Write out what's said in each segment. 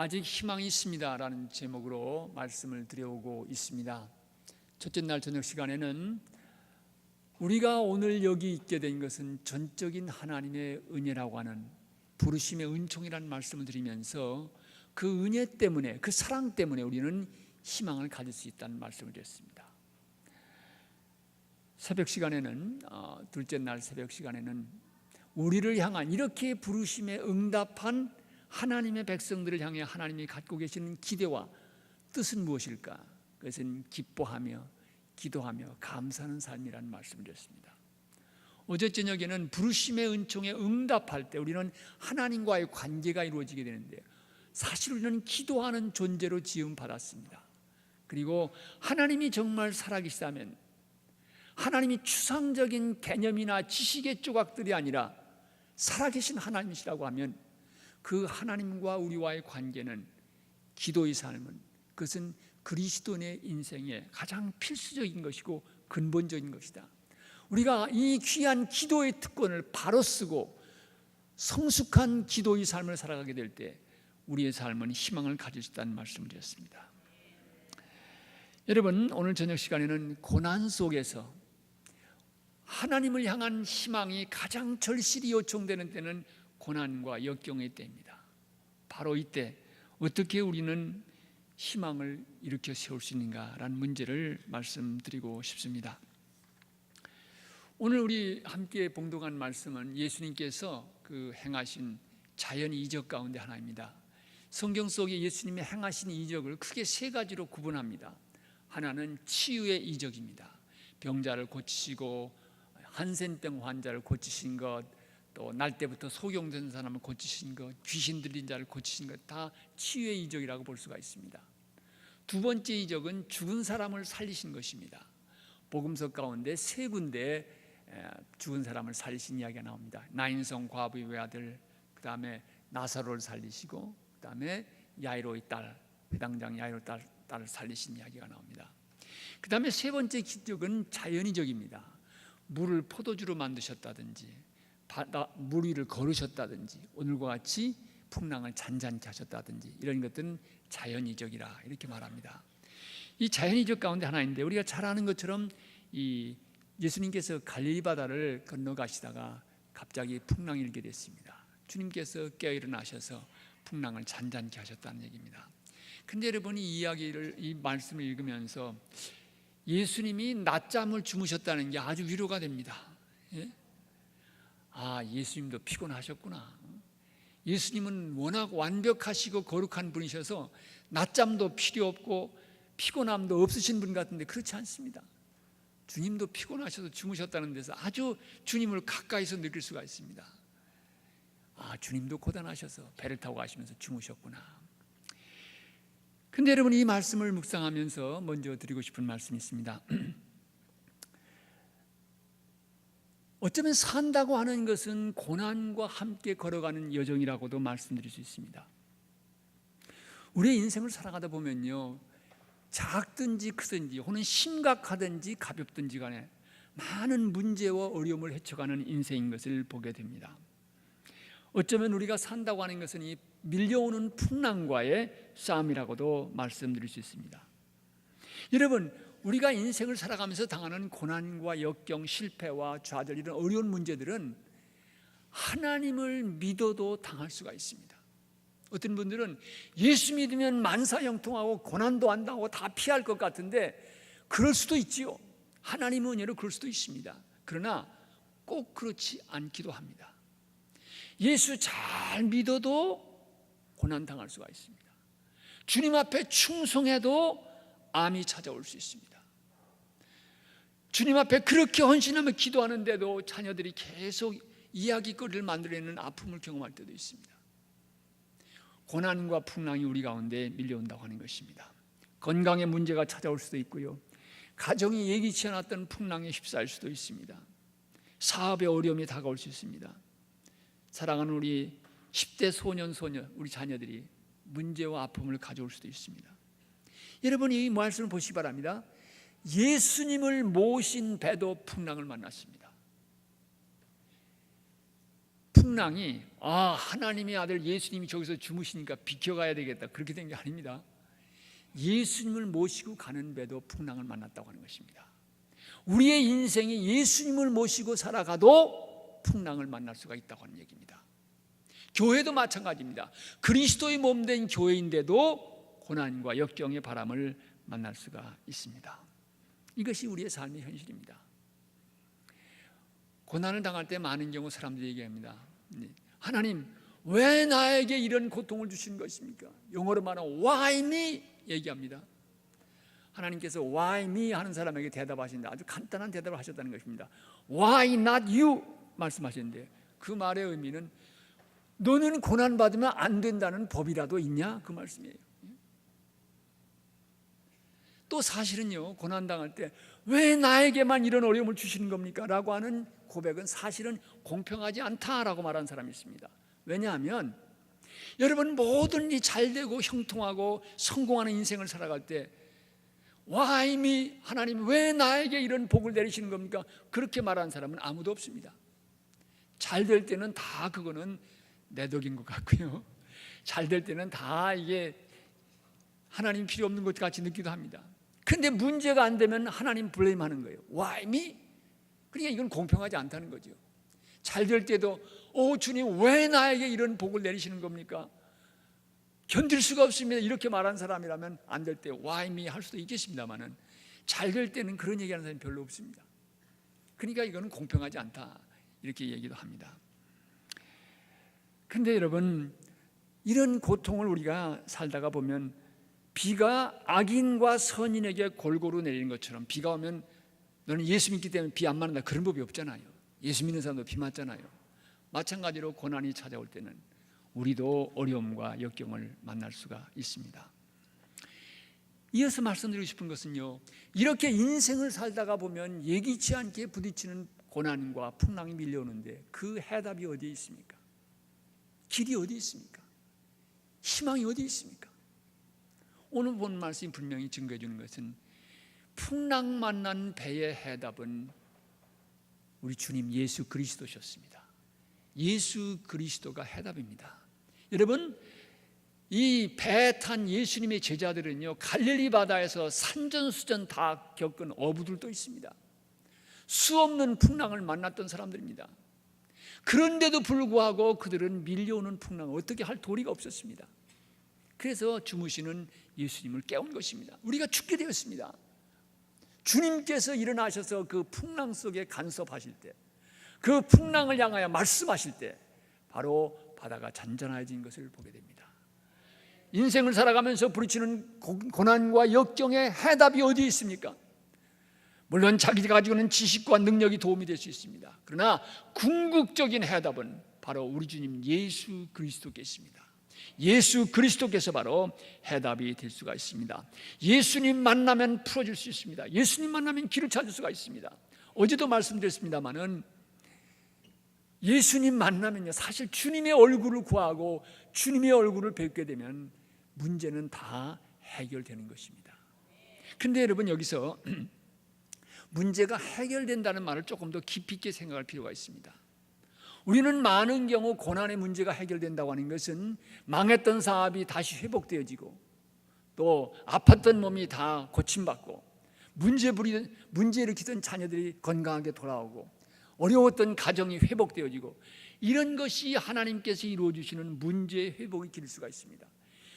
아직 희망이 있습니다 라는 제목으로 말씀을 드려오고 있습니다. 첫째 날 저녁 시간에는 우리가 오늘 여기 있게 된 것은 전적인 하나님의 은혜라고 하는 부르심의 은총이라는 말씀을 드리면서 그 은혜 때문에, 그 사랑 때문에 우리는 희망을 가질 수 있다는 말씀을 드렸습니다. 새벽 시간에는, 둘째 날 새벽 시간에는 우리를 향한, 이렇게 부르심에 응답한 하나님의 백성들을 향해 하나님이 갖고 계시는 기대와 뜻은 무엇일까? 그것은 기뻐하며 기도하며 감사하는 삶이라는 말씀을 드렸습니다. 어제 저녁에는 부르심의 은총에 응답할 때 우리는 하나님과의 관계가 이루어지게 되는데, 사실 우리는 기도하는 존재로 지음 받았습니다. 그리고 하나님이 정말 살아계시다면, 하나님이 추상적인 개념이나 지식의 조각들이 아니라 살아계신 하나님이시라고 하면, 그 하나님과 우리와의 관계는, 기도의 삶은, 그것은 그리스도인의 인생에 가장 필수적인 것이고 근본적인 것이다. 우리가 이 귀한 기도의 특권을 바로 쓰고 성숙한 기도의 삶을 살아가게 될 때 우리의 삶은 희망을 가질 수 있다는 말씀을 드렸습니다. 여러분, 오늘 저녁 시간에는 고난 속에서 하나님을 향한 희망이 가장 절실히 요청되는 때는 고난과 역경의 때입니다. 바로 이때 어떻게 우리는 희망을 일으켜 세울 수 있는가라는 문제를 말씀드리고 싶습니다. 오늘 우리 함께 봉독한 말씀은 예수님께서 그 행하신 자연 이적 가운데 하나입니다. 성경 속에 예수님이 행하신 이적을 크게 세 가지로 구분합니다. 하나는 치유의 이적입니다. 병자를 고치시고 한센병 환자를 고치신 것, 또 날 때부터 소경된 사람을 고치신 것, 귀신 들린 자를 고치신 것, 다 치유의 이적이라고 볼 수가 있습니다. 두 번째 이적은 죽은 사람을 살리신 것입니다. 복음서 가운데 세 군데 죽은 사람을 살리신 이야기가 나옵니다. 나인성 과부의 외아들, 그 다음에 나사로를 살리시고, 그 다음에 야이로의 딸, 회당장 야이로 딸을 살리신 이야기가 나옵니다. 그 다음에 세 번째 기적은 자연이적입니다. 물을 포도주로 만드셨다든지, 물 위를 걸으셨다든지, 오늘과 같이 풍랑을 잔잔케 하셨다든지, 이런 것들은 자연이적이라 이렇게 말합니다. 이 자연이적 가운데 하나인데, 우리가 잘 아는 것처럼 이 예수님께서 갈릴리 바다를 건너가시다가 갑자기 풍랑이 일게 됐습니다. 주님께서 깨어 일어나셔서 풍랑을 잔잔케 하셨다는 얘기입니다. 근데 여러분이 이 말씀을 읽으면서 예수님이 낮잠을 주무셨다는 게 아주 위로가 됩니다. 예? 예수님도 피곤하셨구나. 예수님은 워낙 완벽하시고 거룩한 분이셔서 낮잠도 필요 없고 피곤함도 없으신 분 같은데, 그렇지 않습니다. 주님도 피곤하셔서 주무셨다는 데서 아주 주님을 가까이서 느낄 수가 있습니다. 주님도 고단하셔서 배를 타고 가시면서 주무셨구나. 근데 여러분, 이 말씀을 묵상하면서 먼저 드리고 싶은 말씀이 있습니다. 어쩌면 산다고 하는 것은 고난과 함께 걸어가는 여정이라고도 말씀드릴 수 있습니다. 우리의 인생을 살아가다 보면요, 작든지 크든지 혹은 심각하든지 가볍든지 간에 많은 문제와 어려움을 헤쳐가는 인생인 것을 보게 됩니다. 어쩌면 우리가 산다고 하는 것은 이 밀려오는 풍랑과의 싸움이라고도 말씀드릴 수 있습니다. 여러분, 우리가 인생을 살아가면서 당하는 고난과 역경, 실패와 좌절, 이런 어려운 문제들은 하나님을 믿어도 당할 수가 있습니다. 어떤 분들은 예수 믿으면 만사형통하고 고난도 안 당하고 다 피할 것 같은데, 그럴 수도 있지요. 하나님의 은혜로 그럴 수도 있습니다. 그러나 꼭 그렇지 않기도 합니다. 예수 잘 믿어도 고난 당할 수가 있습니다. 주님 앞에 충성해도 암이 찾아올 수 있습니다. 주님 앞에 그렇게 헌신하며 기도하는데도 자녀들이 계속 이야기거리를 만들어내는 아픔을 경험할 때도 있습니다. 고난과 풍랑이 우리 가운데 밀려온다고 하는 것입니다. 건강에 문제가 찾아올 수도 있고요, 가정이 예기치 않았던 풍랑에 휩싸일 수도 있습니다. 사업에 어려움이 다가올 수 있습니다. 사랑하는 우리 10대 소년, 우리 자녀들이 문제와 아픔을 가져올 수도 있습니다. 여러분이 이 말씀을 보시기 바랍니다. 예수님을 모신 배도 풍랑을 만났습니다. 풍랑이 하나님의 아들 예수님이 저기서 주무시니까 비켜가야 되겠다 그렇게 된 게 아닙니다. 예수님을 모시고 가는 배도 풍랑을 만났다고 하는 것입니다. 우리의 인생이 예수님을 모시고 살아가도 풍랑을 만날 수가 있다고 하는 얘기입니다. 교회도 마찬가지입니다. 그리스도의 몸된 교회인데도 고난과 역경의 바람을 만날 수가 있습니다. 이것이 우리의 삶의 현실입니다. 고난을 당할 때 많은 경우 사람들이 얘기합니다. 하나님, 왜 나에게 이런 고통을 주신 것입니까? 영어로 말하면 Why me? 얘기합니다. 하나님께서 Why me? 하는 사람에게 대답하시는데 아주 간단한 대답을 하셨다는 것입니다. Why not you? 말씀하셨는데 그 말의 의미는 너는 고난받으면 안 된다는 법이라도 있냐? 그 말씀이에요. 또 사실은요, 고난당할 때 왜 나에게만 이런 어려움을 주시는 겁니까? 라고 하는 고백은 사실은 공평하지 않다라고 말하는 사람이 있습니다. 왜냐하면 여러분 모든 일이 잘되고 형통하고 성공하는 인생을 살아갈 때 Why me? 하나님 왜 나에게 이런 복을 내리시는 겁니까? 그렇게 말하는 사람은 아무도 없습니다. 잘 될 때는 다 그거는 내 덕인 것 같고요, 잘 될 때는 다 이게 하나님 필요 없는 것 같이 느끼기도 합니다. 그런데 문제가 안 되면 하나님 블레임하는 거예요. Why me? 그러니까 이건 공평하지 않다는 거죠. 잘 될 때도 주님 왜 나에게 이런 복을 내리시는 겁니까? 견딜 수가 없습니다. 이렇게 말하는 사람이라면 안 될 때 Why me? 할 수도 있겠습니다만은 잘 될 때는 그런 얘기하는 사람이 별로 없습니다. 그러니까 이거는 공평하지 않다 이렇게 얘기도 합니다. 그런데 여러분, 이런 고통을 우리가 살다가 보면 비가 악인과 선인에게 골고루 내리는 것처럼, 비가 오면 너는 예수 믿기 때문에 비 안 맞는다 그런 법이 없잖아요. 예수 믿는 사람도 비 맞잖아요. 마찬가지로 고난이 찾아올 때는 우리도 어려움과 역경을 만날 수가 있습니다. 이어서 말씀드리고 싶은 것은요, 이렇게 인생을 살다가 보면 예기치 않게 부딪히는 고난과 풍랑이 밀려오는데 그 해답이 어디에 있습니까? 길이 어디 있습니까? 희망이 어디 있습니까? 오늘 본 말씀이 분명히 증거해 주는 것은 풍랑 만난 배의 해답은 우리 주님 예수 그리스도셨습니다. 예수 그리스도가 해답입니다. 여러분, 이 배 탄 예수님의 제자들은요, 갈릴리 바다에서 산전수전 다 겪은 어부들도 있습니다. 수없는 풍랑을 만났던 사람들입니다. 그런데도 불구하고 그들은 밀려오는 풍랑을 어떻게 할 도리가 없었습니다. 그래서 주무시는 예수님을 깨운 것입니다. 우리가 죽게 되었습니다. 주님께서 일어나셔서 그 풍랑 속에 간섭하실 때, 그 풍랑을 향하여 말씀하실 때 바로 바다가 잔잔해진 것을 보게 됩니다. 인생을 살아가면서 부딪히는 고난과 역경의 해답이 어디에 있습니까? 물론 자기가 가지고 있는 지식과 능력이 도움이 될 수 있습니다. 그러나 궁극적인 해답은 바로 우리 주님 예수 그리스도께십니다. 예수 그리스도께서 바로 해답이 될 수가 있습니다. 예수님 만나면 풀어줄 수 있습니다. 예수님 만나면 길을 찾을 수가 있습니다. 어제도 말씀드렸습니다마는 예수님 만나면요, 사실 주님의 얼굴을 구하고 주님의 얼굴을 뵙게 되면 문제는 다 해결되는 것입니다. 그런데 여러분, 여기서 문제가 해결된다는 말을 조금 더 깊이 있게 생각할 필요가 있습니다. 우리는 많은 경우 고난의 문제가 해결된다고 하는 것은 망했던 사업이 다시 회복되어지고, 또 아팠던 몸이 다 고침받고, 문제 일으키던 자녀들이 건강하게 돌아오고, 어려웠던 가정이 회복되어지고, 이런 것이 하나님께서 이루어주시는 문제 회복의 길일 수가 있습니다.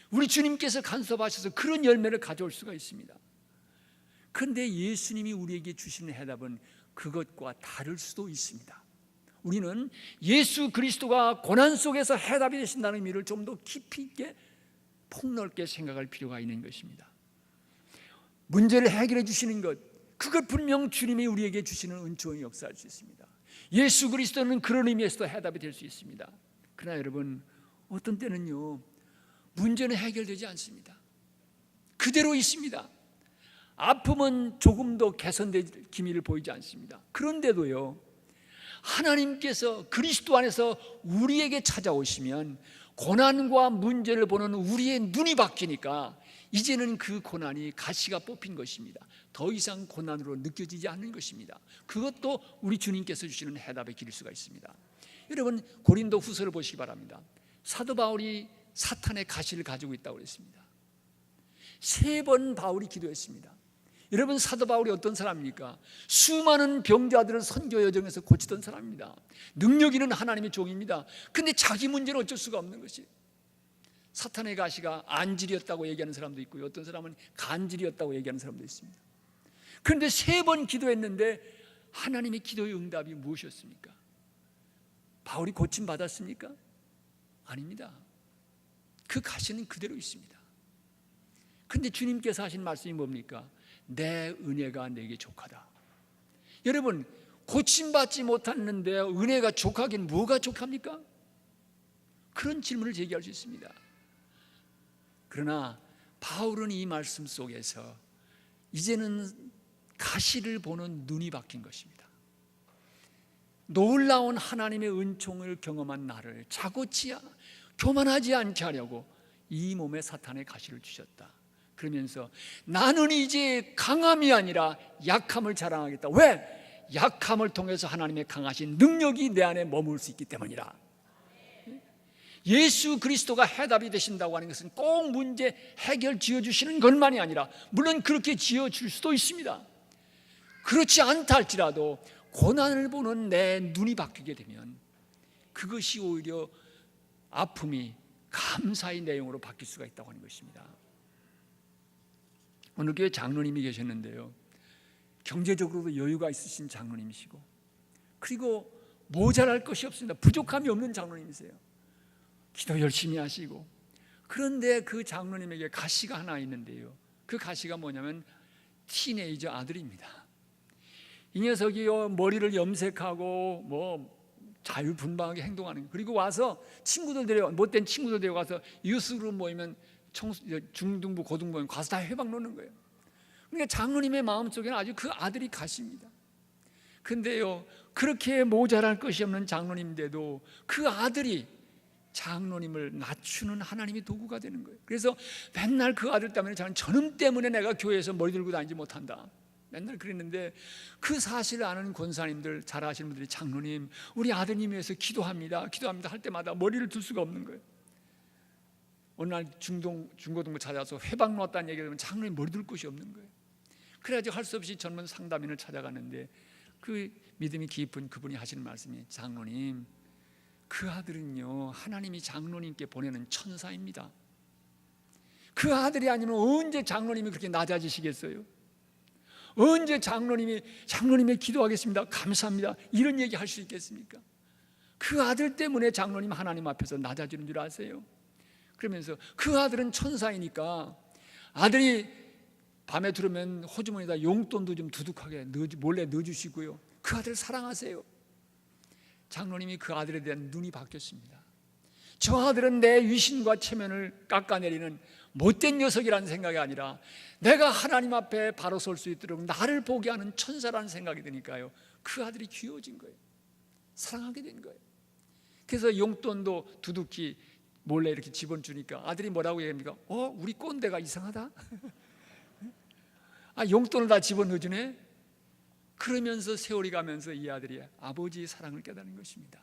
우리 주님께서 간섭하셔서 그런 열매를 가져올 수가 있습니다. 그런데 예수님이 우리에게 주시는 해답은 그것과 다를 수도 있습니다. 우리는 예수 그리스도가 고난 속에서 해답이 되신다는 의미를 좀 더 깊이 있게 폭넓게 생각할 필요가 있는 것입니다. 문제를 해결해 주시는 것, 그것 분명 주님이 우리에게 주시는 은총의 역사할 수 있습니다. 예수 그리스도는 그런 의미에서도 해답이 될 수 있습니다. 그러나 여러분, 어떤 때는요, 문제는 해결되지 않습니다. 그대로 있습니다. 아픔은 조금도 개선될 기미를 보이지 않습니다. 그런데도요, 하나님께서 그리스도 안에서 우리에게 찾아오시면 고난과 문제를 보는 우리의 눈이 바뀌니까 이제는 그 고난이 가시가 뽑힌 것입니다. 더 이상 고난으로 느껴지지 않는 것입니다. 그것도 우리 주님께서 주시는 해답의 길일 수가 있습니다. 여러분 고린도 후서를 보시기 바랍니다. 사도 바울이 사탄의 가시를 가지고 있다고 그랬습니다. 3번 바울이 기도했습니다. 여러분 사도 바울이 어떤 사람입니까? 수많은 병자들을 선교 여정에서 고치던 사람입니다. 능력 있는 하나님의 종입니다. 근데 자기 문제는 어쩔 수가 없는 것이, 사탄의 가시가 안질이었다고 얘기하는 사람도 있고요, 어떤 사람은 간질이었다고 얘기하는 사람도 있습니다. 그런데 3번 기도했는데 하나님의 기도의 응답이 무엇이었습니까? 바울이 고침받았습니까? 아닙니다. 그 가시는 그대로 있습니다. 그런데 주님께서 하신 말씀이 뭡니까? 내 은혜가 내게 족하다. 여러분 고침받지 못했는데 은혜가 족하긴 뭐가 족합니까? 그런 질문을 제기할 수 있습니다. 그러나 바울은 이 말씀 속에서 이제는 가시를 보는 눈이 바뀐 것입니다. 놀라운 하나님의 은총을 경험한 나를 자고치 교만하지 않게 하려고 이 몸에 사탄의 가시를 주셨다. 그러면서 나는 이제 강함이 아니라 약함을 자랑하겠다. 왜? 약함을 통해서 하나님의 강하신 능력이 내 안에 머물 수 있기 때문이라. 예수 그리스도가 해답이 되신다고 하는 것은 꼭 문제 해결 지어주시는 것만이 아니라, 물론 그렇게 지어줄 수도 있습니다. 그렇지 않다 할지라도 고난을 보는 내 눈이 바뀌게 되면 그것이 오히려 아픔이 감사의 내용으로 바뀔 수가 있다고 하는 것입니다. 어느 교회 장로님이 계셨는데요, 경제적으로도 여유가 있으신 장로님이시고, 그리고 모자랄 것이 없습니다. 부족함이 없는 장로님이세요. 기도 열심히 하시고. 그런데 그 장로님에게 가시가 하나 있는데요, 그 가시가 뭐냐면 티네이저 아들입니다. 이 녀석이요, 머리를 염색하고 뭐 자유분방하게 행동하는, 그리고 와서 친구들 데려, 못된 친구들 데려 가서 유스그룹 모이면 중등부 고등부 가서 다 회방 놓는 거예요. 그러니까 장로님의 마음속에는 아주 그 아들이 가시입니다. 근데요, 그렇게 모자랄 것이 없는 장로님인데도 그 아들이 장로님을 낮추는 하나님의 도구가 되는 거예요. 그래서 맨날 그 아들 때문에 저놈 때문에 내가 교회에서 머리 들고 다니지 못한다, 맨날 그랬는데, 그 사실을 아는 권사님들, 잘 아시는 분들이 장로님, 우리 아드님 위해서 기도합니다 할 때마다 머리를 들 수가 없는 거예요. 어느 날 중고등부 찾아서 회방 놓았다는 얘기를 하면 장로님 머리 들 곳이 없는 거예요. 그래가지고 할 수 없이 젊은 상담인을 찾아갔는데, 그 믿음이 깊은 그분이 하시는 말씀이, 장로님, 그 아들은요 하나님이 장로님께 보내는 천사입니다. 그 아들이 아니면 언제 장로님이 그렇게 낮아지시겠어요? 언제 장로님의 기도하겠습니다, 감사합니다, 이런 얘기 할 수 있겠습니까? 그 아들 때문에 장로님 하나님 앞에서 낮아지는 줄 아세요? 그러면서 그 아들은 천사이니까 아들이 밤에 들으면 호주머니에다 용돈도 좀 두둑하게 몰래 넣어주시고요, 그 아들 사랑하세요. 장로님이 그 아들에 대한 눈이 바뀌었습니다. 저 아들은 내 위신과 체면을 깎아내리는 못된 녀석이라는 생각이 아니라 내가 하나님 앞에 바로 설 수 있도록 나를 보게 하는 천사라는 생각이 드니까요, 그 아들이 귀여워진 거예요. 사랑하게 된 거예요. 그래서 용돈도 두둑히 몰래 이렇게 집어주니까 아들이 뭐라고 얘기합니까? 우리 꼰대가 이상하다. 용돈을 다 집어넣어주네. 그러면서 세월이 가면서 이 아들이 아버지의 사랑을 깨닫는 것입니다.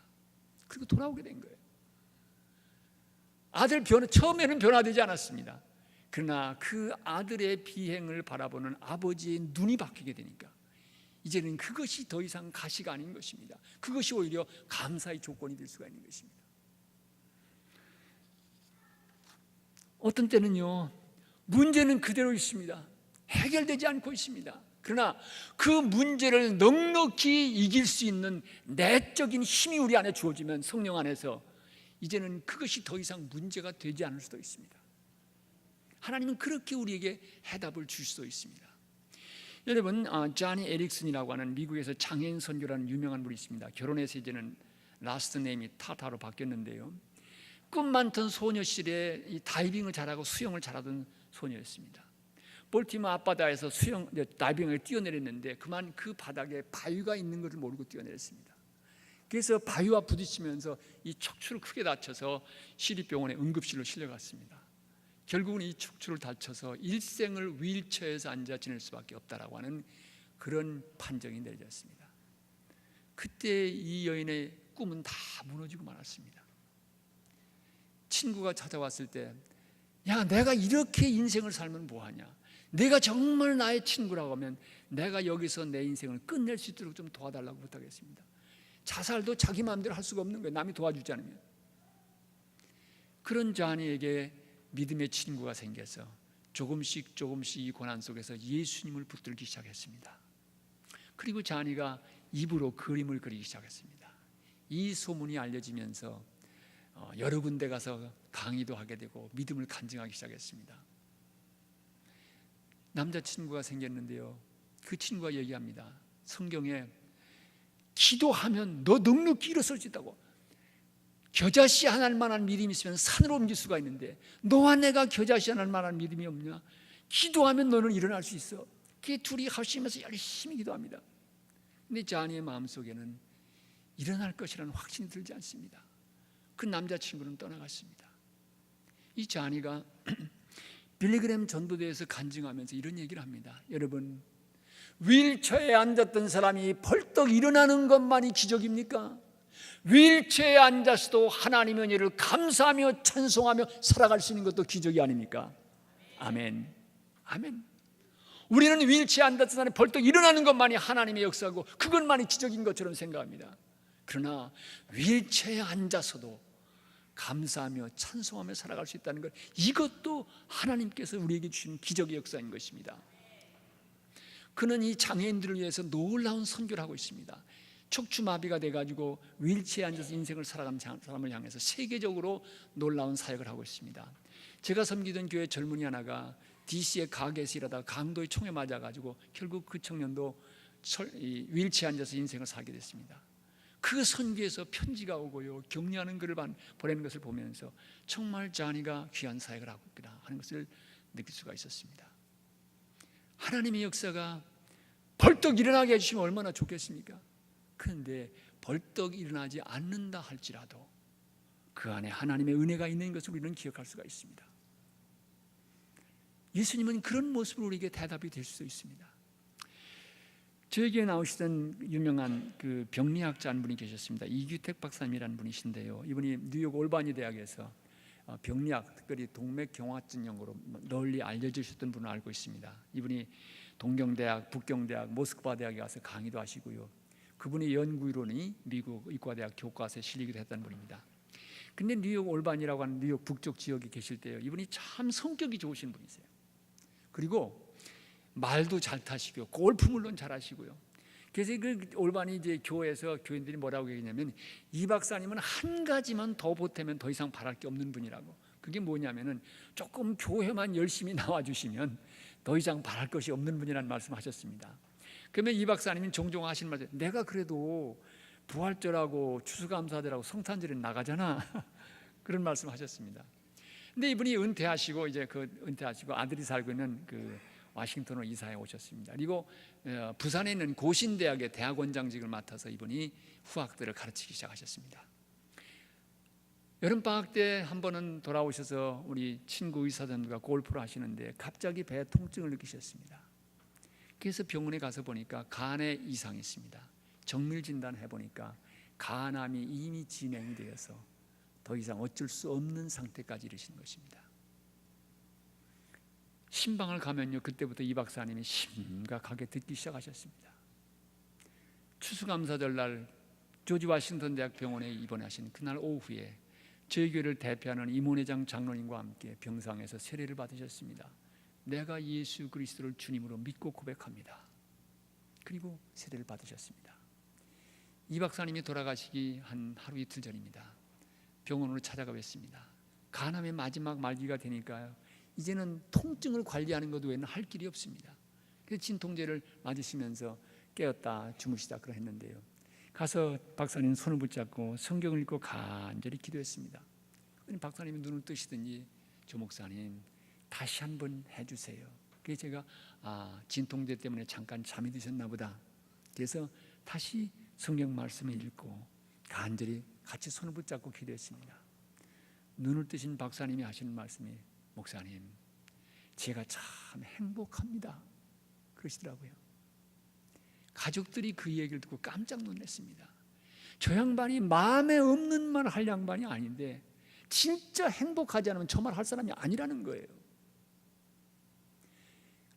그리고 돌아오게 된 거예요. 아들 처음에는 변화되지 않았습니다. 그러나 그 아들의 비행을 바라보는 아버지의 눈이 바뀌게 되니까 이제는 그것이 더 이상 가시가 아닌 것입니다. 그것이 오히려 감사의 조건이 될 수가 있는 것입니다. 어떤 때는요, 문제는 그대로 있습니다. 해결되지 않고 있습니다. 그러나 그 문제를 넉넉히 이길 수 있는 내적인 힘이 우리 안에 주어지면, 성령 안에서 이제는 그것이 더 이상 문제가 되지 않을 수도 있습니다. 하나님은 그렇게 우리에게 해답을 줄 수도 있습니다. 여러분, 자니 에릭슨이라고 하는 미국에서 장애인 선교라는 유명한 분이 있습니다. 결혼해서 이제는 라스트 네임이 타타로 바뀌었는데요, 꿈 많던 소녀실에 이 다이빙을 잘하고 수영을 잘하던 소녀였습니다. 볼티모 앞바다에서 다이빙을 뛰어내렸는데 그만 그 바닥에 바위가 있는 것을 모르고 뛰어내렸습니다. 그래서 바위와 부딪히면서 이 척추를 크게 다쳐서 시립병원에 응급실로 실려갔습니다. 결국은 이 척추를 다쳐서 일생을 휠체어에서 앉아 지낼 수밖에 없다라고 하는 그런 판정이 내려졌습니다. 그때 이 여인의 꿈은 다 무너지고 말았습니다. 친구가 찾아왔을 때, 야, 내가 이렇게 인생을 살면 뭐하냐, 내가 정말 나의 친구라고 하면 내가 여기서 내 인생을 끝낼 수 있도록 좀 도와달라고 부탁했습니다. 자살도 자기 마음대로 할 수가 없는 거예요, 남이 도와주지 않으면. 그런 자니에게 믿음의 친구가 생겨서 조금씩 이 고난 속에서 예수님을 붙들기 시작했습니다. 그리고 자니가 입으로 그림을 그리기 시작했습니다. 이 소문이 알려지면서 여러 군데 가서 강의도 하게 되고 믿음을 간증하기 시작했습니다. 남자친구가 생겼는데요, 그 친구가 얘기합니다. 성경에 기도하면 너 넉넉히 일어설 수 있다고. 겨자씨 하나할 만한 믿음이 있으면 산으로 옮길 수가 있는데 너와 내가 겨자씨 하나할 만한 믿음이 없냐? 기도하면 너는 일어날 수 있어. 그 둘이 하시면서 열심히 기도합니다. 근데 자니의 마음속에는 일어날 것이라는 확신이 들지 않습니다. 그 남자친구는 떠나갔습니다. 이 자니가 빌리그램 전도대에서 간증하면서 이런 얘기를 합니다. 여러분, 휠체어에 앉았던 사람이 벌떡 일어나는 것만이 기적입니까? 휠체어에 앉아서도 하나님의 은혜를 감사하며 찬송하며 살아갈 수 있는 것도 기적이 아닙니까? 아멘. 아멘. 우리는 휠체어에 앉았던 사람이 벌떡 일어나는 것만이 하나님의 역사고 그것만이 기적인 것처럼 생각합니다. 그러나 휠체어에 앉아서도 감사하며 찬송하며 살아갈 수 있다는 것, 이것도 하나님께서 우리에게 주신 기적의 역사인 것입니다. 그는 이 장애인들을 위해서 놀라운 선교를 하고 있습니다. 척추마비가 돼가지고 휠체어에 앉아서 인생을 살아가는 사람을 향해서 세계적으로 놀라운 사역을 하고 있습니다. 제가 섬기던 교회 젊은이 하나가 DC의 가게에서 일하다가 강도의 총에 맞아가지고 결국 그 청년도 휠체어에 앉아서 인생을 살게 됐습니다. 그 선교에서 편지가 오고요, 격려하는 글을 보내는 것을 보면서 정말 자니가 귀한 사역을 하고 있구나 하는 것을 느낄 수가 있었습니다. 하나님의 역사가 벌떡 일어나게 해주시면 얼마나 좋겠습니까? 그런데 벌떡 일어나지 않는다 할지라도 그 안에 하나님의 은혜가 있는 것을 우리는 기억할 수가 있습니다. 예수님은 그런 모습으로 우리에게 대답이 될 수 있습니다. 저에게 나오시던 유명한 그 병리학자 한 분이 계셨습니다. 이규택 박사님이라는 분이신데요, 이분이 뉴욕 올바니 대학에서 병리학, 특별히 동맥경화증 연구로 널리 알려주셨던 분을 알고 있습니다. 이분이 동경대학, 북경대학, 모스크바 대학에 가서 강의도 하시고요, 그분의 연구 이론이 미국 의과대학 교과서에 실리기도 했다는 분입니다. 근데 뉴욕 올바니라고 하는 뉴욕 북쪽 지역에 계실 때요, 이분이 참 성격이 좋으신 분이세요. 그리고 말도 잘 타시고요, 골프 물론 잘 하시고요. 그래서 그 올바니 이제 교회에서 교인들이 뭐라고 얘기냐면, 이 박사님은 한 가지만 더 보태면 더 이상 바랄 게 없는 분이라고. 그게 뭐냐면은 조금 교회만 열심히 나와주시면 더 이상 바랄 것이 없는 분이라는 말씀하셨습니다. 그러면 이 박사님이 종종 하시는 말, 내가 그래도 부활절하고 추수감사절하고 성탄절에 나가잖아. 그런 말씀하셨습니다. 근데 이분이 은퇴하시고 이제 은퇴하시고 아들이 살고 있는 그 와싱턴으로 이사해 오셨습니다. 그리고 부산에 있는 고신대학의 대학원장직을 맡아서 이분이 후학들을 가르치기 시작하셨습니다. 여름방학 때 한 번은 돌아오셔서 우리 친구 의사선생님과 골프를 하시는데 갑자기 배에 통증을 느끼셨습니다. 그래서 병원에 가서 보니까 간에 이상이 있습니다. 정밀 진단해 보니까 간암이 이미 진행이 되어서 더 이상 어쩔 수 없는 상태까지 이르신 것입니다. 신방을 가면요, 그때부터 이 박사님이 심각하게 듣기 시작하셨습니다. 추수감사절 날 조지 워싱턴 대학 병원에 입원하신 그날 오후에 저희 교회를 대표하는 임원회장 장로님과 함께 병상에서 세례를 받으셨습니다. 내가 예수 그리스도를 주님으로 믿고 고백합니다. 그리고 세례를 받으셨습니다. 이 박사님이 돌아가시기 한 하루 이틀 전입니다. 병원으로 찾아가 뵀습니다. 간암의 마지막 말기가 되니까요, 이제는 통증을 관리하는 것 외에는 할 길이 없습니다. 그래서 진통제를 맞으시면서 깨었다 주무시다 그랬는데요, 가서 박사님 손을 붙잡고 성경을 읽고 간절히 기도했습니다. 박사님이 눈을 뜨시더니, 조 목사님 다시 한번 해주세요. 그래서 제가 진통제 때문에 잠깐 잠이 드셨나 보다. 그래서 다시 성경 말씀을 읽고 간절히 같이 손을 붙잡고 기도했습니다. 눈을 뜨신 박사님이 하시는 말씀이, 목사님 제가 참 행복합니다 그러시더라고요. 가족들이 그 얘기를 듣고 깜짝 놀랐습니다. 저 양반이 마음에 없는 말 할 양반이 아닌데 진짜 행복하지 않으면 저 말 할 사람이 아니라는 거예요.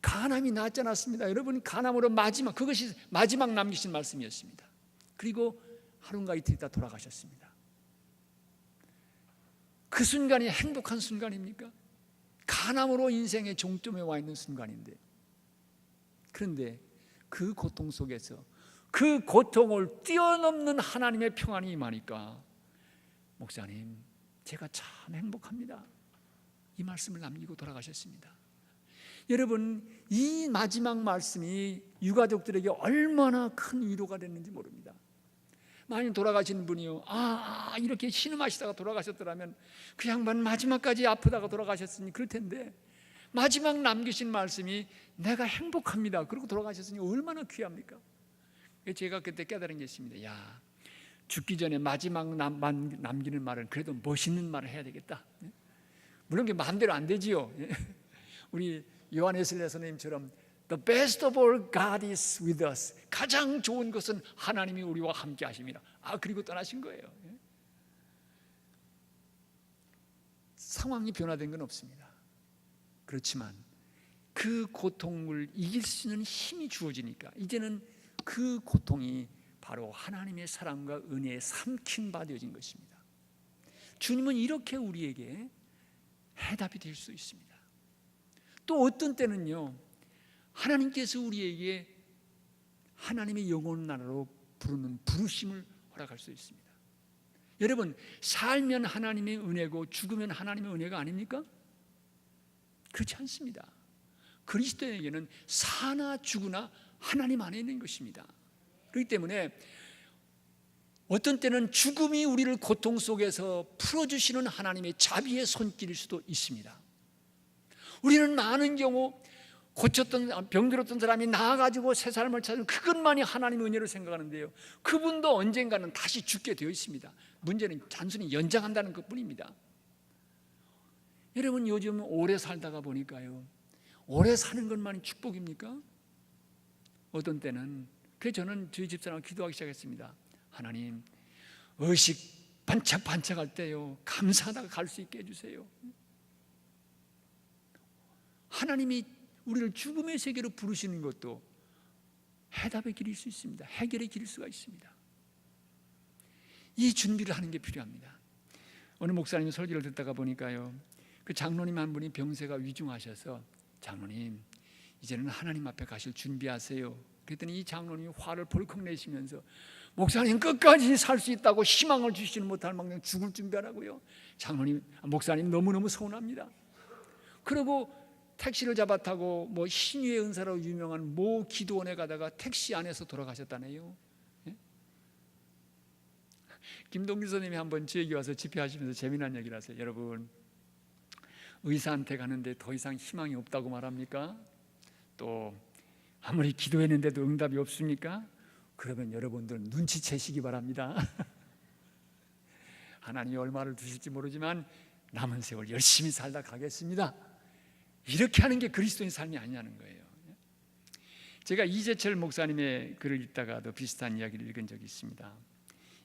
간암이 낫지 않았습니다. 여러분, 간암으로 그것이 마지막 남기신 말씀이었습니다. 그리고 하루인가 이틀 있다 돌아가셨습니다. 그 순간이 행복한 순간입니까? 간암으로 인생의 종점에 와 있는 순간인데, 그런데 그 고통 속에서 그 고통을 뛰어넘는 하나님의 평안이 임하니까 목사님, 제가 참 행복합니다, 이 말씀을 남기고 돌아가셨습니다. 여러분, 이 마지막 말씀이 유가족들에게 얼마나 큰 위로가 됐는지 모릅니다. 만약 돌아가신 분이요, 이렇게 신음하시다가 돌아가셨더라면 그 양반 마지막까지 아프다가 돌아가셨으니 그럴 텐데, 마지막 남기신 말씀이 내가 행복합니다 그러고 돌아가셨으니 얼마나 귀합니까? 제가 그때 깨달은 게 있습니다. 야, 죽기 전에 마지막 남기는 말은 그래도 멋있는 말을 해야 되겠다. 물론 그게 마음대로 안 되지요. 우리 요한 웨슬리 선생님처럼 The best of all, God is with us. 가장 좋은 것은 하나님이 우리와 함께 하십니다. 그리고 떠나신 거예요. 상황이 변화된 건 없습니다. 그렇지만 그 고통을 이길 수 있는 힘이 주어지니까 이제는 그 고통이 바로 하나님의 사랑과 은혜에 삼킨 바 되어진 것입니다. 주님은 이렇게 우리에게 해답이 될 수 있습니다. 또 어떤 때는요, 하나님께서 우리에게 하나님의 영원 나라로 부르는 부르심을 허락할 수 있습니다. 여러분, 살면 하나님의 은혜고 죽으면 하나님의 은혜가 아닙니까? 그렇지 않습니다. 그리스도에게는 사나 죽으나 하나님 안에 있는 것입니다. 그렇기 때문에 어떤 때는 죽음이 우리를 고통 속에서 풀어주시는 하나님의 자비의 손길일 수도 있습니다. 우리는 많은 경우 고쳤던, 병들었던 사람이 나아가지고 새 삶을 찾는 그것만이 하나님의 은혜로 생각하는데요, 그분도 언젠가는 다시 죽게 되어 있습니다. 문제는 단순히 연장한다는 것뿐입니다. 여러분, 요즘 오래 살다가 보니까요, 오래 사는 것만이 축복입니까? 어떤 때는, 그래서 저는 저희 집사람과 기도하기 시작했습니다. 하나님, 의식 반짝반짝할 때요, 감사하다가 갈 수 있게 해주세요. 하나님이 우리를 죽음의 세계로 부르시는 것도 해답의 길일 수 있습니다. 해결의 길일 수가 있습니다. 이 준비를 하는 게 필요합니다. 어느 목사님이 설교를 듣다가 보니까요, 그 장로님 한 분이 병세가 위중하셔서, 장로님, 이제는 하나님 앞에 가실 준비하세요. 그랬더니 이 장로님이 화를 벌컥 내시면서, 목사님 끝까지 살 수 있다고 희망을 주시는 못할 망정 죽을 준비하라고요. 목사님 너무너무 서운합니다. 그리고 택시를 잡아 타고 신유의 은사로 유명한 모 기도원에 가다가 택시 안에서 돌아가셨다네요. 예? 김동길 선생님이 한번 저에게 와서 집회하시면서 재미난 얘기를 하세요. 여러분, 의사한테 가는데 더 이상 희망이 없다고 말합니까? 또 아무리 기도했는데도 응답이 없습니까? 그러면 여러분들 눈치채시기 바랍니다. 하나님이 얼마를 두실지 모르지만 남은 세월 열심히 살다 가겠습니다. 이렇게 하는 게 그리스도인 삶이 아니냐는 거예요. 제가 이재철 목사님의 글을 읽다가도 비슷한 이야기를 읽은 적이 있습니다.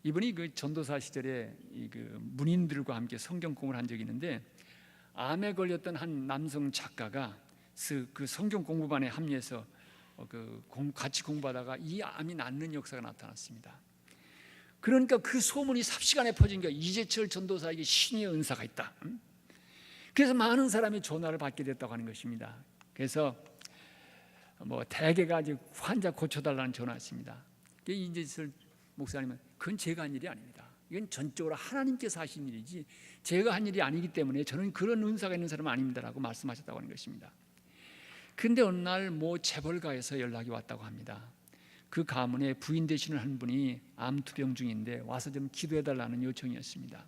이분이 그 전도사 시절에 그 문인들과 함께 성경 공부를 한 적이 있는데, 암에 걸렸던 한 남성 작가가 그 성경 공부반에 합류해서 같이 공부하다가 이 암이 낫는 역사가 나타났습니다. 그러니까 그 소문이 삽시간에 퍼진 거예요. 이재철 전도사에게 신의 은사가 있다. 그래서 많은 사람이 전화를 받게 됐다고 하는 것입니다. 그래서 대개가 환자 고쳐달라는 전화였습니다. 이재철 목사님은, 그건 제가 한 일이 아닙니다. 이건 전적으로 하나님께서 하신 일이지 제가 한 일이 아니기 때문에 저는 그런 은사가 있는 사람은 아닙니다라고 말씀하셨다고 하는 것입니다. 그런데 어느 날 재벌가에서 연락이 왔다고 합니다. 그 가문에 부인 되시는 한 분이 암투병 중인데 와서 좀 기도해달라는 요청이었습니다.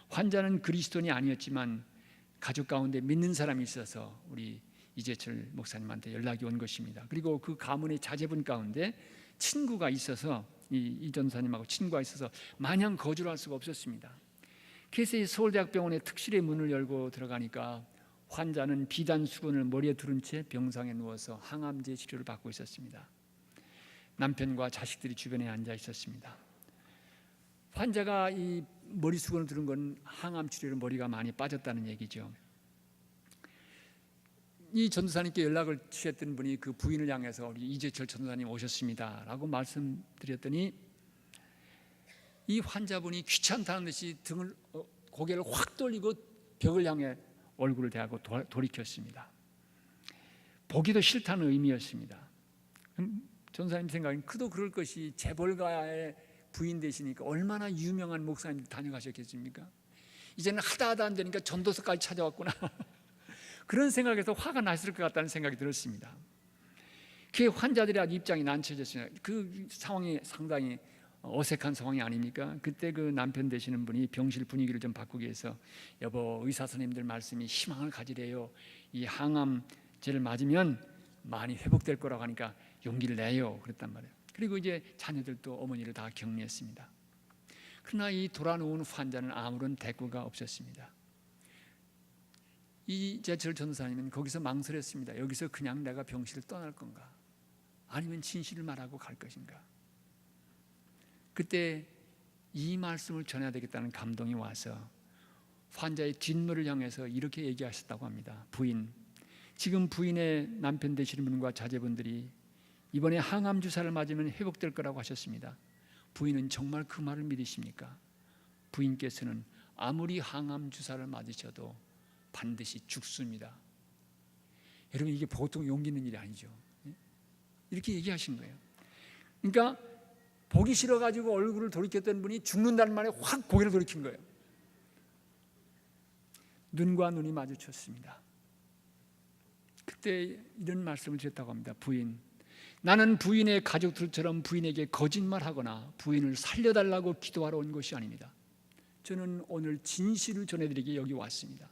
환자는 그리스도인이 아니었지만 가족 가운데 믿는 사람이 있어서 우리 이재철 목사님한테 연락이 온 것입니다. 그리고 그 가문의 자제분 가운데 친구가 있어서 이 전사님하고 친구가 있어서 마냥 거절을 할 수가 없었습니다. 그래서 서울대학병원의 특실의 문을 열고 들어가니까 환자는 비단 수건을 머리에 두른 채 병상에 누워서 항암제 치료를 받고 있었습니다. 남편과 자식들이 주변에 앉아 있었습니다. 환자가 이 머리 수건을 두른 건 항암 치료로 머리가 많이 빠졌다는 얘기죠. 이 전도사님께 연락을 주셨던 분이 그 부인을 향해서 우리 이재철 전도사님 오셨습니다 라고 말씀드렸더니 이 환자분이 귀찮다는 듯이 등을 고개를 확 돌리고 벽을 향해 얼굴을 대하고 돌이켰습니다. 보기도 싫다는 의미였습니다. 전도사님 생각엔 그도 그럴 것이 재벌가의 부인 되시니까 얼마나 유명한 목사님 다녀가셨겠습니까? 이제는 하다 안 되니까 전도서까지 찾아왔구나 그런 생각에서 화가 났을 것 같다는 생각이 들었습니다. 그 환자들의 아주 입장이 난처해졌어요. 그 상황이 상당히 어색한 상황이 아닙니까? 그때 그 남편 되시는 분이 병실 분위기를 좀 바꾸기 위해서 여보 의사 선생님들 말씀이 희망을 가지래요. 이 항암제를 맞으면 많이 회복될 거라고 하니까 용기를 내요. 그랬단 말이에요. 그리고 이제 자녀들도 어머니를 다 격리했습니다. 그러나 이 돌아누운 환자는 아무런 대꾸가 없었습니다. 이재철 전도사님은 거기서 망설였습니다. 여기서 그냥 내가 병실을 떠날 건가? 아니면 진실을 말하고 갈 것인가? 그때 이 말씀을 전해야 되겠다는 감동이 와서 환자의 뒷문을 향해서 이렇게 얘기하셨다고 합니다. 부인, 지금 부인의 남편 되시는 분과 자제분들이 이번에 항암 주사를 맞으면 회복될 거라고 하셨습니다. 부인은 정말 그 말을 믿으십니까? 부인께서는 아무리 항암 주사를 맞으셔도 반드시 죽습니다. 여러분 이게 보통 용기 있는 일이 아니죠. 이렇게 얘기하신 거예요. 그러니까 보기 싫어가지고 얼굴을 돌이켰던 분이 죽는다는 말에 확 고개를 돌이킨 거예요. 눈과 눈이 마주쳤습니다. 그때 이런 말씀을 드렸다고 합니다. 부인, 나는 부인의 가족들처럼 부인에게 거짓말하거나 부인을 살려달라고 기도하러 온 것이 아닙니다. 저는 오늘 진실을 전해드리기 여기 왔습니다.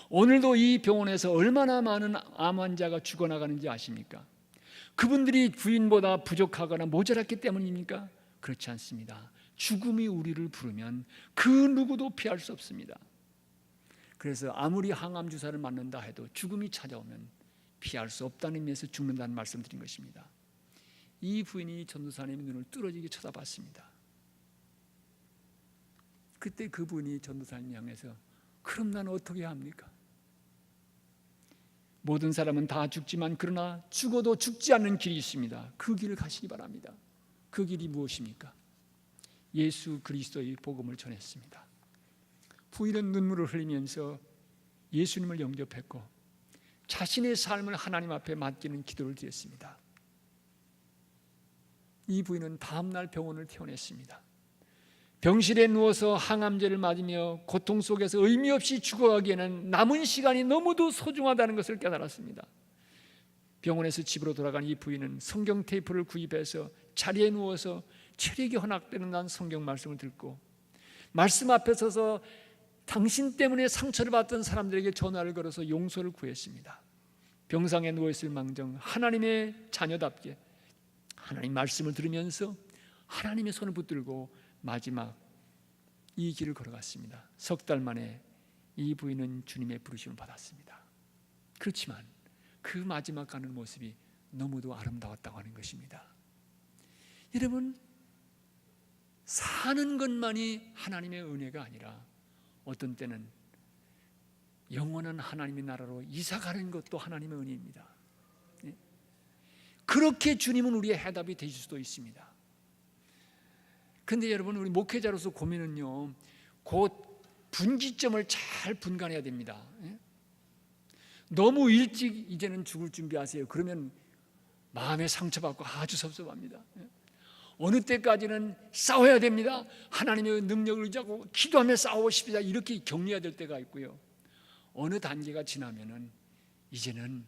오늘도 이 병원에서 얼마나 많은 암 환자가 죽어나가는지 아십니까? 그분들이 부인보다 부족하거나 모자랐기 때문입니까? 그렇지 않습니다. 죽음이 우리를 부르면 그 누구도 피할 수 없습니다. 그래서 아무리 항암 주사를 맞는다 해도 죽음이 찾아오면 피할 수 없다는 의미에서 죽는다는 말씀드린 것입니다. 이 부인이 전도사님의 눈을 뚫어지게 쳐다봤습니다. 그때 그 분이 전도사님 향해서 그럼 나는 어떻게 해야 합니까? 모든 사람은 다 죽지만 그러나 죽어도 죽지 않는 길이 있습니다. 그 길을 가시기 바랍니다. 그 길이 무엇입니까? 예수 그리스도의 복음을 전했습니다. 부인은 눈물을 흘리면서 예수님을 영접했고 자신의 삶을 하나님 앞에 맡기는 기도를 드렸습니다. 이 부인은 다음날 병원을 퇴원했습니다. 병실에 누워서 항암제를 맞으며 고통 속에서 의미 없이 죽어가기에는 남은 시간이 너무도 소중하다는 것을 깨달았습니다. 병원에서 집으로 돌아간 이 부인은 성경 테이프를 구입해서 자리에 누워서 체력이 허락되는 난 성경 말씀을 듣고 말씀 앞에 서서 당신 때문에 상처를 받던 사람들에게 전화를 걸어서 용서를 구했습니다. 병상에 누워있을 망정 하나님의 자녀답게 하나님 말씀을 들으면서 하나님의 손을 붙들고 마지막 이 길을 걸어갔습니다. 석 달 만에 이 부인은 주님의 부르심을 받았습니다. 그렇지만 그 마지막 가는 모습이 너무도 아름다웠다고 하는 것입니다. 여러분, 사는 것만이 하나님의 은혜가 아니라 어떤 때는 영원한 하나님의 나라로 이사가는 것도 하나님의 은혜입니다. 그렇게 주님은 우리의 해답이 되실 수도 있습니다. 그런데 여러분, 우리 목회자로서 고민은요, 곧 분기점을 잘 분간해야 됩니다. 너무 일찍 이제는 죽을 준비하세요. 그러면 마음에 상처받고 아주 섭섭합니다. 어느 때까지는 싸워야 됩니다. 하나님의 능력을 의지하고 기도하며 싸우십시다. 이렇게 격려해야 될 때가 있고요. 어느 단계가 지나면은 이제는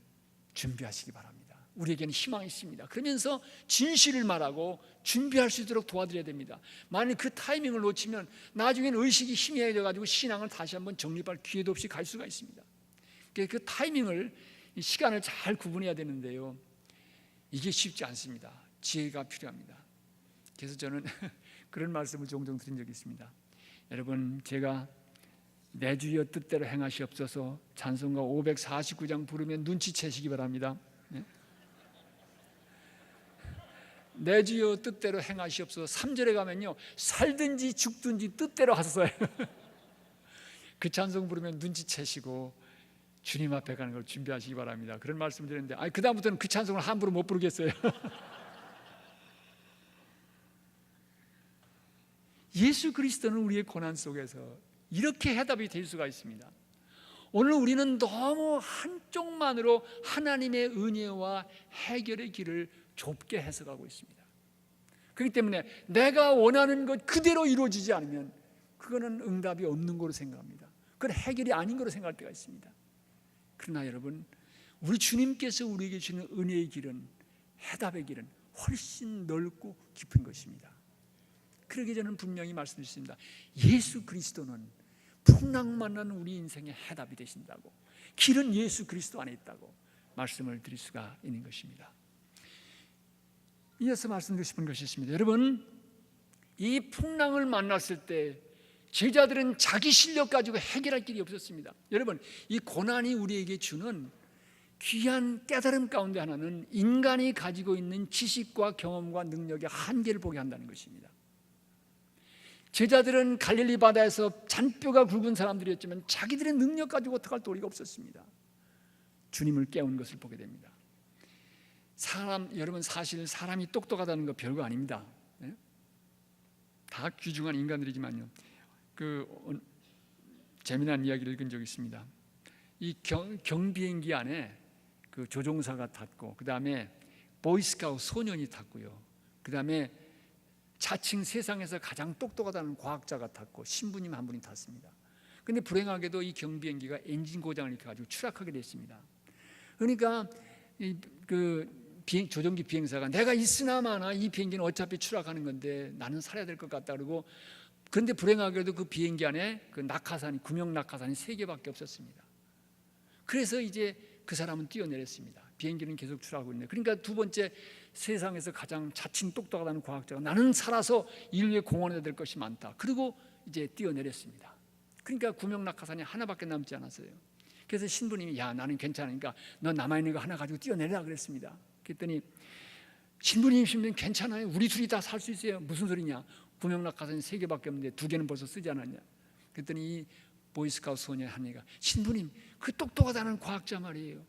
준비하시기 바랍니다. 우리에게는 희망이 있습니다. 그러면서 진실을 말하고 준비할 수 있도록 도와드려야 됩니다. 만약 그 타이밍을 놓치면 나중에는 의식이 희미해져가지고 신앙을 다시 한번 정립할 기회도 없이 갈 수가 있습니다. 그 타이밍을, 시간을 잘 구분해야 되는데요, 이게 쉽지 않습니다. 지혜가 필요합니다. 그래서 저는 그런 말씀을 종종 드린 적이 있습니다. 여러분, 제가 내 주여 뜻대로 행하시옵소서 찬송가 549장 부르면 눈치채시기 바랍니다. 내 주여 뜻대로 행하시옵소서. 3절에 가면요, 살든지 죽든지 뜻대로 하소서. 그 찬송 부르면 눈치채시고 주님 앞에 가는 걸 준비하시기 바랍니다. 그런 말씀을 드렸는데, 그 다음부터는 그 찬송을 함부로 못 부르겠어요. 예수 그리스도는 우리의 고난 속에서 이렇게 해답이 될 수가 있습니다. 오늘 우리는 너무 한쪽만으로 하나님의 은혜와 해결의 길을 좁게 해석하고 있습니다. 그렇기 때문에 내가 원하는 것 그대로 이루어지지 않으면 그거는 응답이 없는 거로 생각합니다. 그건 해결이 아닌 거로 생각할 때가 있습니다. 그러나 여러분, 우리 주님께서 우리에게 주는 은혜의 길은, 해답의 길은 훨씬 넓고 깊은 것입니다. 그러기 저는 분명히 말씀드렸습니다. 예수 그리스도는 풍랑 만난 우리 인생의 해답이 되신다고, 길은 예수 그리스도 안에 있다고 말씀을 드릴 수가 있는 것입니다. 이어서 말씀드리고 싶은 것이 있습니다. 여러분, 이 풍랑을 만났을 때 제자들은 자기 실력 가지고 해결할 길이 없었습니다. 여러분, 이 고난이 우리에게 주는 귀한 깨달음 가운데 하나는 인간이 가지고 있는 지식과 경험과 능력의 한계를 보게 한다는 것입니다. 제자들은 갈릴리 바다에서 잔뼈가 굵은 사람들이었지만 자기들의 능력 가지고 어떡할 도리가 없었습니다. 주님을 깨운 것을 보게 됩니다. 여러분, 사실 사람이 똑똑하다는 거 별거 아닙니다. 다 귀중한 인간들이지만요, 재미난 이야기를 읽은 적이 있습니다. 이 경비행기 안에 그 조종사가 탔고, 그 다음에 보이스카우트 소년이 탔고요, 그 다음에 자칭 세상에서 가장 똑똑하다는 과학자가 탔고, 신부님 한 분이 탔습니다. 그런데 불행하게도 이 경비행기가 엔진 고장을 일으켜 가지고 추락하게 됐습니다. 그러니까 조종기 비행사가 내가 있으나마나 이 비행기는 어차피 추락하는 건데 나는 살아야 될 것 같다 그러고, 그런데 불행하게도 그 비행기 안에 그 낙하산이, 구명 낙하산이 3개밖에 없었습니다. 그래서 이제 그 사람은 뛰어내렸습니다. 비행기는 계속 추락하고 있네. 그러니까 두 번째, 세상에서 가장 자칭 똑똑하다는 과학자가 나는 살아서 인류의 공헌해야 될 것이 많다. 그리고 이제 뛰어내렸습니다. 그러니까 구명 낙하산이 하나밖에 남지 않았어요. 그래서 신부님이 야, 나는 괜찮으니까 너 남아있는 거 하나 가지고 뛰어내라 그랬습니다. 그랬더니 신부님 괜찮아요. 우리 둘이 다 살 수 있어요. 무슨 소리냐? 구명 낙하산이 3개밖에 없는데 2개는 벌써 쓰지 않았냐? 그랬더니 이 보이스카우트 소녀의 한 애가 신부님, 그 똑똑하다는 과학자 말이에요.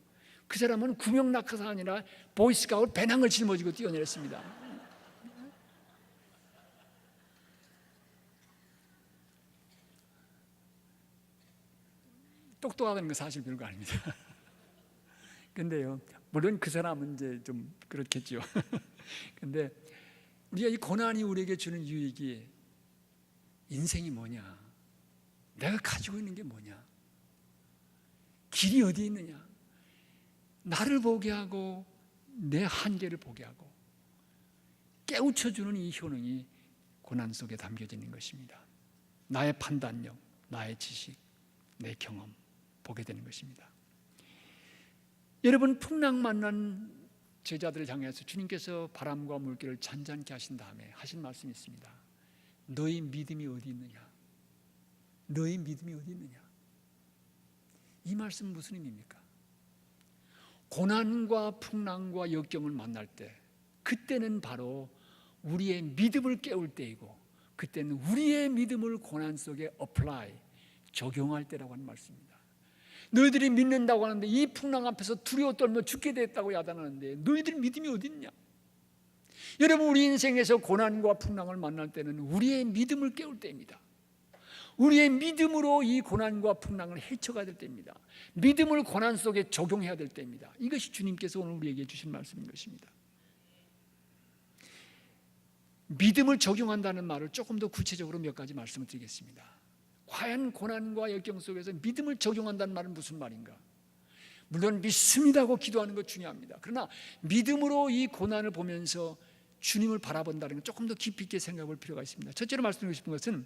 그 사람은 구명 낙하산이 아니라 보이스카우트 배낭을 짊어지고 뛰어내렸습니다. 똑똑하다는 건 사실 별거 아닙니다. 근데요, 물론 그 사람은 이제 좀 그렇겠죠. 근데 우리가 이 고난이 우리에게 주는 유익이, 인생이 뭐냐, 내가 가지고 있는 게 뭐냐, 길이 어디에 있느냐, 나를 보게 하고 내 한계를 보게 하고 깨우쳐주는 이 효능이 고난 속에 담겨져 있는 것입니다. 나의 판단력, 나의 지식, 내 경험 보게 되는 것입니다. 여러분, 풍랑 만난 제자들을 향해서 주님께서 바람과 물결을 잔잔케 하신 다음에 하신 말씀이 있습니다. 너희 믿음이 어디 있느냐? 너희 믿음이 어디 있느냐? 이 말씀은 무슨 의미입니까? 고난과 풍랑과 역경을 만날 때, 그때는 바로 우리의 믿음을 깨울 때이고, 그때는 우리의 믿음을 고난 속에 적용할 때라고 하는 말씀입니다. 너희들이 믿는다고 하는데 이 풍랑 앞에서 두려워 떨며 죽게 됐다고 야단하는데 너희들 믿음이 어디 있냐? 여러분, 우리 인생에서 고난과 풍랑을 만날 때는 우리의 믿음을 깨울 때입니다. 우리의 믿음으로 이 고난과 풍랑을 헤쳐가야 될 때입니다. 믿음을 고난 속에 적용해야 될 때입니다. 이것이 주님께서 오늘 우리에게 주신 말씀인 것입니다. 믿음을 적용한다는 말을 조금 더 구체적으로 몇 가지 말씀을 드리겠습니다. 과연 고난과 역경 속에서 믿음을 적용한다는 말은 무슨 말인가? 물론 믿습니다고 기도하는 것 중요합니다. 그러나 믿음으로 이 고난을 보면서 주님을 바라본다는 것 조금 더 깊이 있게 생각해 볼 필요가 있습니다. 첫째로 말씀드리고 싶은 것은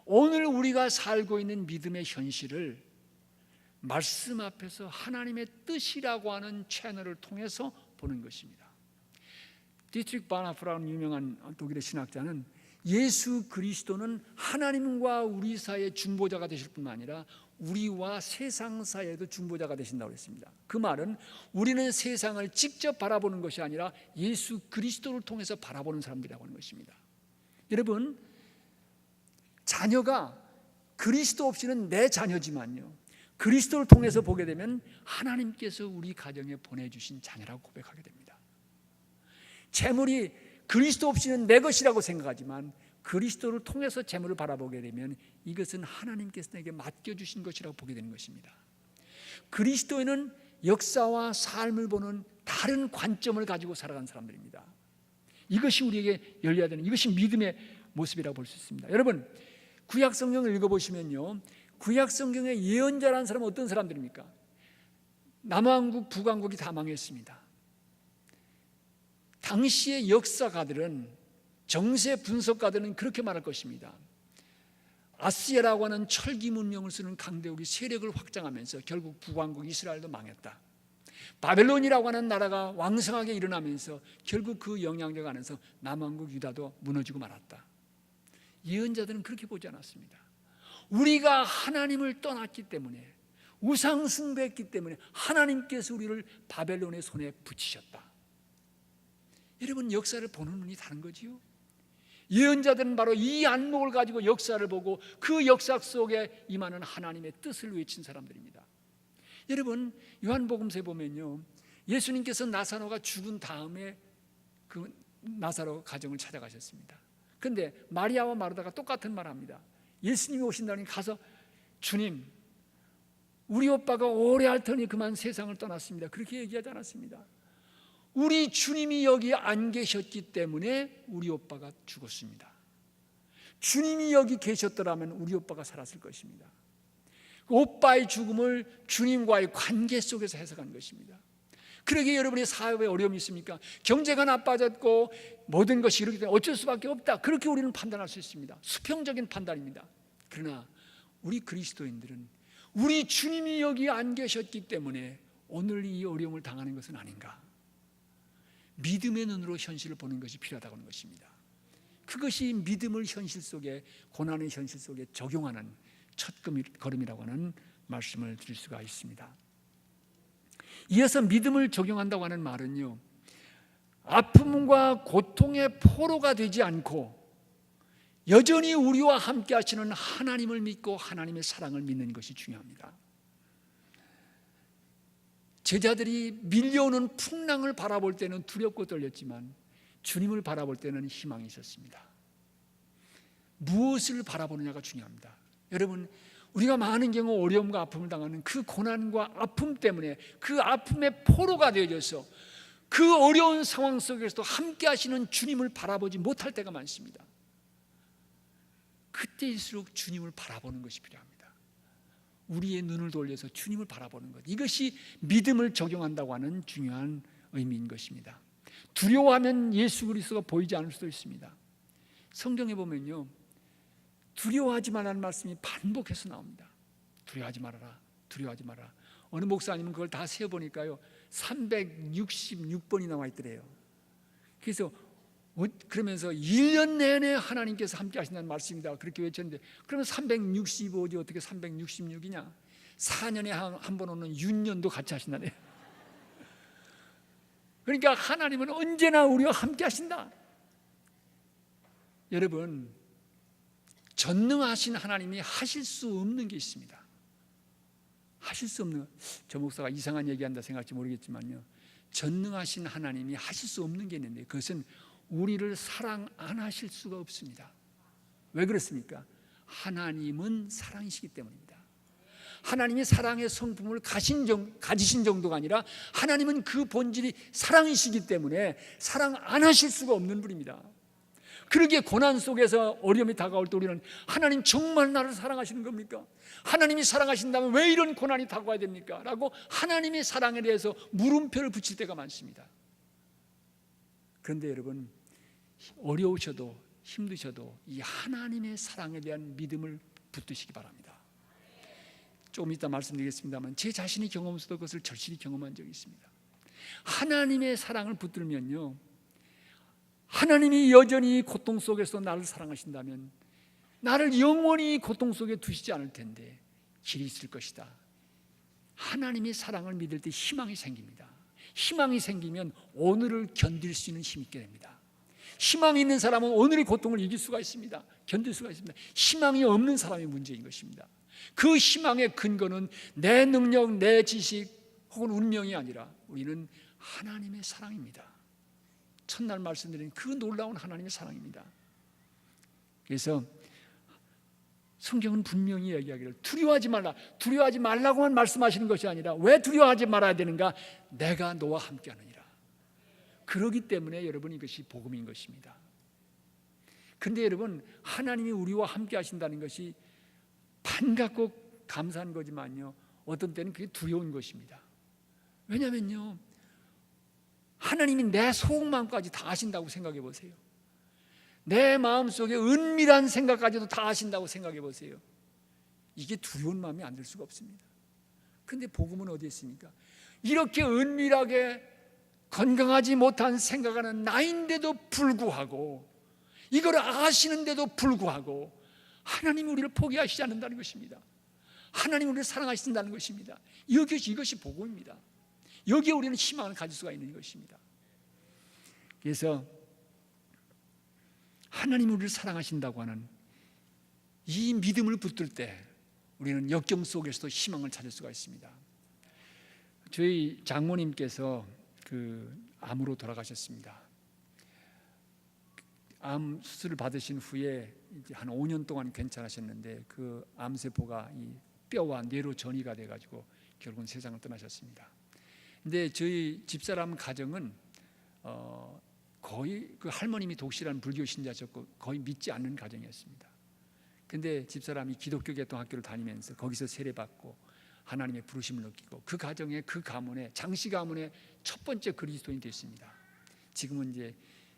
오늘 우리가 살고 있는 믿음의 현실을 말씀 앞에서 하나님의 뜻이라고 하는 채널을 통해서 보는 것입니다. 디트리히 바나프라는 유명한 독일의 신학자는 예수 그리스도는 하나님과 우리 사이의 중보자가 되실 뿐만 아니라 우리와 세상 사이에도 중보자가 되신다고 했습니다. 그 말은 우리는 세상을 직접 바라보는 것이 아니라 예수 그리스도를 통해서 바라보는 사람들이라고 하는 것입니다. 여러분, 자녀가 그리스도 없이는 내 자녀지만요, 그리스도를 통해서 보게 되면 하나님께서 우리 가정에 보내주신 자녀라고 고백하게 됩니다. 재물이 그리스도 없이는 내 것이라고 생각하지만 그리스도를 통해서 재물을 바라보게 되면 이것은 하나님께서 내게 맡겨주신 것이라고 보게 되는 것입니다. 그리스도인은 역사와 삶을 보는 다른 관점을 가지고 살아가는 사람들입니다. 이것이 우리에게 열려야 되는, 이것이 믿음의 모습이라고 볼 수 있습니다. 여러분, 구약 성경을 읽어보시면요, 구약 성경의 예언자라는 사람은 어떤 사람들입니까? 남왕국 북왕국이 다 망했습니다. 당시의 역사가들은, 정세 분석가들은 그렇게 말할 것입니다. 아시아라고 하는 철기 문명을 쓰는 강대국이 세력을 확장하면서 결국 북왕국 이스라엘도 망했다. 바벨론이라고 하는 나라가 왕성하게 일어나면서 결국 그 영향력 안에서 남왕국 유다도 무너지고 말았다. 예언자들은 그렇게 보지 않았습니다. 우리가 하나님을 떠났기 때문에, 우상 숭배했기 때문에 하나님께서 우리를 바벨론의 손에 붙이셨다. 여러분, 역사를 보는 눈이 다른 거지요. 예언자들은 바로 이 안목을 가지고 역사를 보고 그 역사 속에 임하는 하나님의 뜻을 외친 사람들입니다. 여러분, 요한복음서에 보면요, 예수님께서 나사로가 죽은 다음에 그 나사로 가정을 찾아가셨습니다. 그런데 마리아와 마르다가 똑같은 말을 합니다. 예수님이 오신다니 가서, 주님, 우리 오빠가 오래 앓더니 그만 세상을 떠났습니다. 그렇게 얘기하지 않았습니다. 우리 주님이 여기 안 계셨기 때문에 우리 오빠가 죽었습니다. 주님이 여기 계셨더라면 우리 오빠가 살았을 것입니다. 오빠의 죽음을 주님과의 관계 속에서 해석한 것입니다. 그러기에 여러분의 사업에 어려움이 있습니까? 경제가 나빠졌고 모든 것이 이렇기 때문에 어쩔 수밖에 없다, 그렇게 우리는 판단할 수 있습니다. 수평적인 판단입니다. 그러나 우리 그리스도인들은 우리 주님이 여기 안 계셨기 때문에 오늘 이 어려움을 당하는 것은 아닌가, 믿음의 눈으로 현실을 보는 것이 필요하다고 하는 것입니다. 그것이 믿음을 현실 속에, 고난의 현실 속에 적용하는 첫 걸음이라고 하는 말씀을 드릴 수가 있습니다. 이어서 믿음을 적용한다고 하는 말은요, 아픔과 고통의 포로가 되지 않고 여전히 우리와 함께 하시는 하나님을 믿고 하나님의 사랑을 믿는 것이 중요합니다. 제자들이 밀려오는 풍랑을 바라볼 때는 두렵고 떨렸지만 주님을 바라볼 때는 희망이 있었습니다. 무엇을 바라보느냐가 중요합니다. 여러분, 우리가 많은 경우 어려움과 아픔을 당하는 그 고난과 아픔 때문에 그 아픔의 포로가 되어져서 그 어려운 상황 속에서도 함께 하시는 주님을 바라보지 못할 때가 많습니다. 그때일수록 주님을 바라보는 것이 필요합니다. 우리의 눈을 돌려서 주님을 바라보는 것, 이것이 믿음을 적용한다고 하는 중요한 의미인 것입니다. 두려워하면 예수 그리스도가 보이지 않을 수도 있습니다. 성경에 보면요, 두려워하지 말라는 말씀이 반복해서 나옵니다. 두려워하지 말아라, 두려워하지 말아라. 어느 목사님은 그걸 다 세어보니까요 366번이 나와 있더래요. 그래서 그러면서 1년 내내 하나님께서 함께 하신다는 말씀이다, 그렇게 외쳤는데, 그러면 365지 어떻게 366이냐? 4년에 한 번 오는 윤년도 같이 하신다네요. 그러니까 하나님은 언제나 우리와 함께 하신다. 여러분, 전능하신 하나님이 하실 수 없는 게 있습니다. 하실 수 없는, 저 목사가 이상한 얘기한다 생각할지 모르겠지만요, 전능하신 하나님이 하실 수 없는 게 있는데 그것은 우리를 사랑 안 하실 수가 없습니다. 왜 그렇습니까? 하나님은 사랑이시기 때문입니다. 하나님이 사랑의 성품을 가지신 정도가 아니라 하나님은 그 본질이 사랑이시기 때문에 사랑 안 하실 수가 없는 분입니다. 그러기에 고난 속에서 어려움이 다가올 때 우리는 하나님 정말 나를 사랑하시는 겁니까? 하나님이 사랑하신다면 왜 이런 고난이 다가와야 됩니까? 라고 하나님의 사랑에 대해서 물음표를 붙일 때가 많습니다. 그런데 여러분, 어려우셔도 힘드셔도 이 하나님의 사랑에 대한 믿음을 붙드시기 바랍니다. 조금 이따 말씀드리겠습니다만 제 자신이 경험해서도 그것을 절실히 경험한 적이 있습니다. 하나님의 사랑을 붙들면요, 하나님이 여전히 고통 속에서 나를 사랑하신다면 나를 영원히 고통 속에 두시지 않을 텐데 길이 있을 것이다. 하나님의 사랑을 믿을 때 희망이 생깁니다. 희망이 생기면 오늘을 견딜 수 있는 힘이 있게 됩니다. 희망이 있는 사람은 오늘의 고통을 이길 수가 있습니다. 견딜 수가 있습니다. 희망이 없는 사람이 문제인 것입니다. 그 희망의 근거는 내 능력, 내 지식 혹은 운명이 아니라 우리는 하나님의 사랑입니다. 첫날 말씀드린 그 놀라운 하나님의 사랑입니다. 그래서 성경은 분명히 얘기하기를 두려워하지 말라, 두려워하지 말라고만 말씀하시는 것이 아니라 왜 두려워하지 말아야 되는가? 내가 너와 함께하느니라. 그러기 때문에 여러분 이것이 복음인 것입니다. 그런데 여러분, 하나님이 우리와 함께 하신다는 것이 반갑고 감사한 거지만요, 어떤 때는 그게 두려운 것입니다. 왜냐면요, 하나님이 내 속마음까지 다 아신다고 생각해 보세요. 내 마음속에 은밀한 생각까지도 다 아신다고 생각해 보세요. 이게 두려운 마음이 안 들 수가 없습니다. 그런데 복음은 어디에 있습니까? 이렇게 은밀하게 건강하지 못한 생각하는 나인데도 불구하고, 이걸 아시는데도 불구하고 하나님이 우리를 포기하시지 않는다는 것입니다. 하나님이 우리를 사랑하신다는 것입니다. 이것이 복음입니다. 여기에 우리는 희망을 가질 수가 있는 것입니다. 그래서 하나님이 우리를 사랑하신다고 하는 이 믿음을 붙들 때 우리는 역경 속에서도 희망을 찾을 수가 있습니다. 저희 장모님께서 암으로 돌아가셨습니다. 암 수술을 받으신 후에 이제 한 5년 동안 괜찮으셨는데 그 암세포가 이 뼈와 뇌로 전이가 돼가지고 결국은 세상을 떠나셨습니다. 근데 저희 집사람 가정은 거의 그 할머님이 독실한 불교 신자셨고 거의 믿지 않는 가정이었습니다. 근데 집사람이 기독교 개통학교를 다니면서 거기서 세례받고 하나님의 부르심을 느끼고 그 가정에, 그 가문에, 장씨 가문의 첫 번째 그리스도인이 됐습니다. 지금은 이제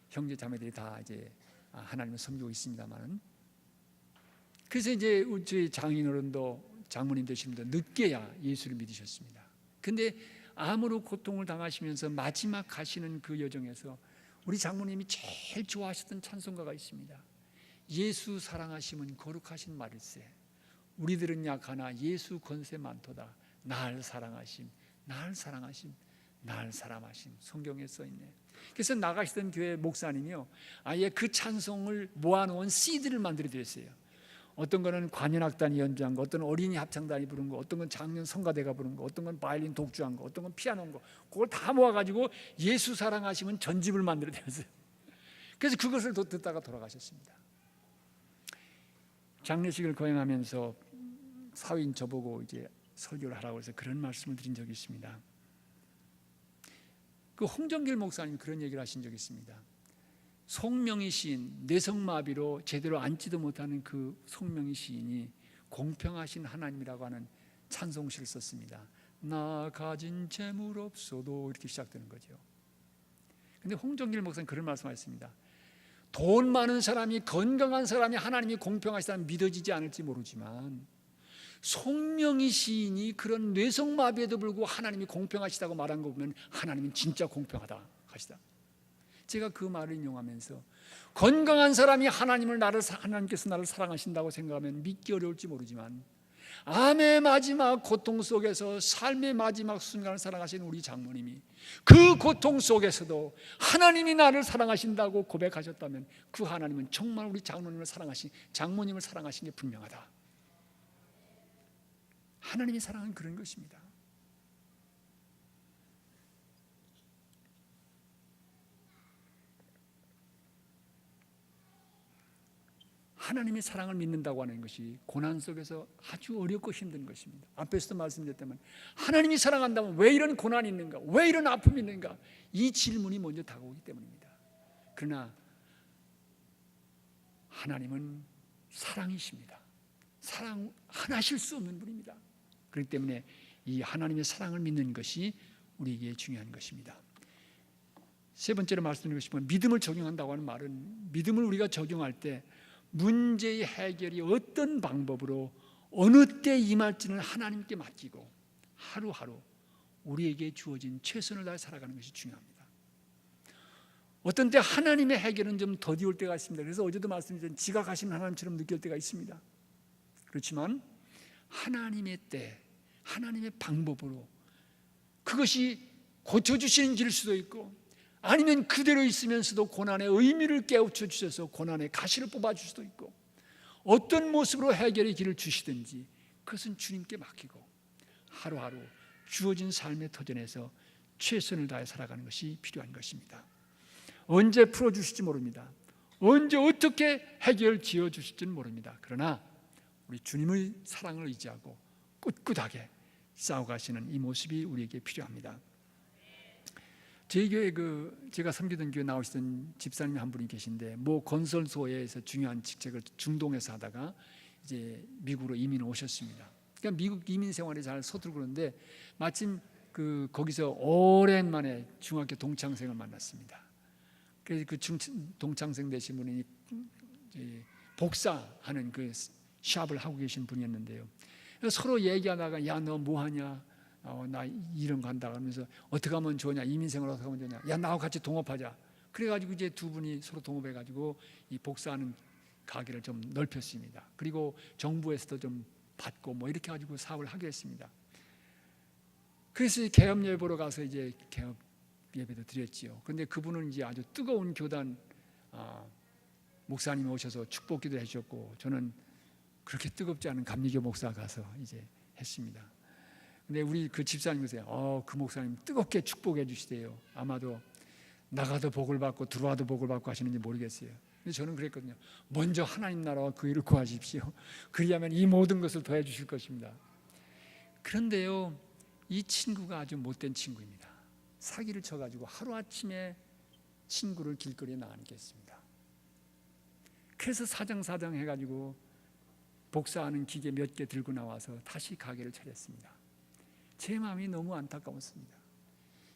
형제 자매들이 다 이제 하나님을 섬기고 있습니다만은, 그래서 이제 저희 장인어른도 장모님 되시는 분도 늦게야 예수를 믿으셨습니다. 근데 암으로 고통을 당하시면서 마지막 가시는 그 여정에서 우리 장모님이 제일 좋아하셨던 찬송가가 있습니다. 예수 사랑하심은 거룩하신 말일세, 우리들은 약하나 예수 권세 많도다, 날 사랑하심, 날 사랑하심, 날 사랑하심. 성경에 써있네. 그래서 나가시던 교회 목사님이요, 아예 그 찬송을 모아놓은 CD를 만들어 드렸어요. 어떤 거는 관현악단이 연주한 거, 어떤 어린이 합창단이 부른 거, 어떤 건 장년 성가대가 부른 거, 어떤 건 바이올린 독주한 거, 어떤 건 피아노인 거, 그걸 다 모아가지고 예수 사랑하시면 전집을 만들어 드렸어요. 그래서 그것을 듣다가 돌아가셨습니다. 장례식을 거행하면서 사위인 저보고 이제 설교를 하라고 해서 그런 말씀을 드린 적이 있습니다. 그 홍정길 목사님이 그런 얘기를 하신 적이 있습니다. 송명희 시인, 뇌성마비로 제대로 앉지도 못하는 그 송명희 시인이 공평하신 하나님이라고 하는 찬송시를 썼습니다. 나 가진 재물 없어도, 이렇게 시작되는 거죠. 근데 홍정길 목사님 그런 말씀하셨습니다. 돈 많은 사람이, 건강한 사람이 하나님이 공평하시다는 믿어지지 않을지 모르지만 송명희 시인이 그런 뇌성마비에도 불구하고 하나님이 공평하시다고 말한 거 보면 하나님은 진짜 공평하다 하시다. 제가 그 말을 인용하면서 건강한 사람이 하나님께서 나를 사랑하신다고 생각하면 믿기 어려울지 모르지만 암의 마지막 고통 속에서 삶의 마지막 순간을 살아가신 우리 장모님이 그 고통 속에서도 하나님이 나를 사랑하신다고 고백하셨다면 그 하나님은 정말 우리 장모님을 사랑하신 게 분명하다. 하나님의 사랑은 그런 것입니다. 하나님의 사랑을 믿는다고 하는 것이 고난 속에서 아주 어렵고 힘든 것입니다. 앞에서도 말씀드렸다면 하나님이 사랑한다면 왜 이런 고난이 있는가? 왜 이런 아픔이 있는가? 이 질문이 먼저 다가오기 때문입니다. 그러나 하나님은 사랑이십니다. 사랑 하나실 수 없는 분입니다. 그렇기 때문에 이 하나님의 사랑을 믿는 것이 우리에게 중요한 것입니다. 세 번째로 말씀드리고 싶은 믿음을 적용한다고 하는 말은, 믿음을 우리가 적용할 때 문제의 해결이 어떤 방법으로 어느 때 임할지는 하나님께 맡기고 하루하루 우리에게 주어진 최선을 다해 살아가는 것이 중요합니다. 어떤 때 하나님의 해결은 좀 더디올 때가 있습니다. 그래서 어제도 말씀드렸지만 지각하시는 하나님처럼 느낄 때가 있습니다. 그렇지만 하나님의 때, 하나님의 방법으로 그것이 고쳐주시는 길 수도 있고, 아니면 그대로 있으면서도 고난의 의미를 깨우쳐 주셔서 고난의 가시를 뽑아줄 수도 있고, 어떤 모습으로 해결의 길을 주시든지 그것은 주님께 맡기고 하루하루 주어진 삶의 터전에서 최선을 다해 살아가는 것이 필요한 것입니다. 언제 풀어주실지 모릅니다. 언제 어떻게 해결 지어주실지는 모릅니다. 그러나 우리 주님의 사랑을 의지하고 꿋꿋하게 싸워가시는 이 모습이 우리에게 필요합니다. 저희 교회 제가 섬기던 교회 나오시던 집사님이 한 분이 계신데, 모 건설소에서 중요한 직책을 중동에서 하다가 이제 미국으로 이민 오셨습니다. 그러니까 미국 이민 생활에 잘 서툴고 그러는데 마침 거기서 오랜만에 중학교 동창생을 만났습니다. 그래서 그 동창생 되신 분이 복사하는 그 샵을 하고 계신 분이었는데요. 서로 얘기하다가 야, 너 뭐 하냐? 나 이런 거 한다 하면서 어떻게 하면 좋으냐? 이민생활 어떻게 하면 좋냐? 야, 나하고 같이 동업하자. 그래가지고 이제 두 분이 서로 동업해가지고 이 복사하는 가게를 좀 넓혔습니다. 그리고 정부에서도 좀 받고 뭐 이렇게 가지고 사업을 하게 했습니다. 그래서 개업 예배 보러 가서 이제 개업 예배도 드렸지요. 그런데 그분은 이제 아주 뜨거운 교단 목사님이 오셔서 축복기도 해주셨고, 저는 그렇게 뜨겁지 않은 감리교 목사 가서 이제 했습니다. 근데 우리 그 집사님이세요. 그 목사님 뜨겁게 축복해 주시대요. 아마도 나가도 복을 받고 들어와도 복을 받고 하시는지 모르겠어요. 근데 저는 그랬거든요. 먼저 하나님 나라와 그 일을 구하십시오. 그리하면 이 모든 것을 더해 주실 것입니다. 그런데요, 이 친구가 아주 못된 친구입니다. 사기를 쳐가지고 하루아침에 친구를 길거리에 나가게 했습니다. 그래서 사정 해가지고 복사하는 기계 몇 개 들고 나와서 다시 가게를 차렸습니다. 제 마음이 너무 안타까웠습니다.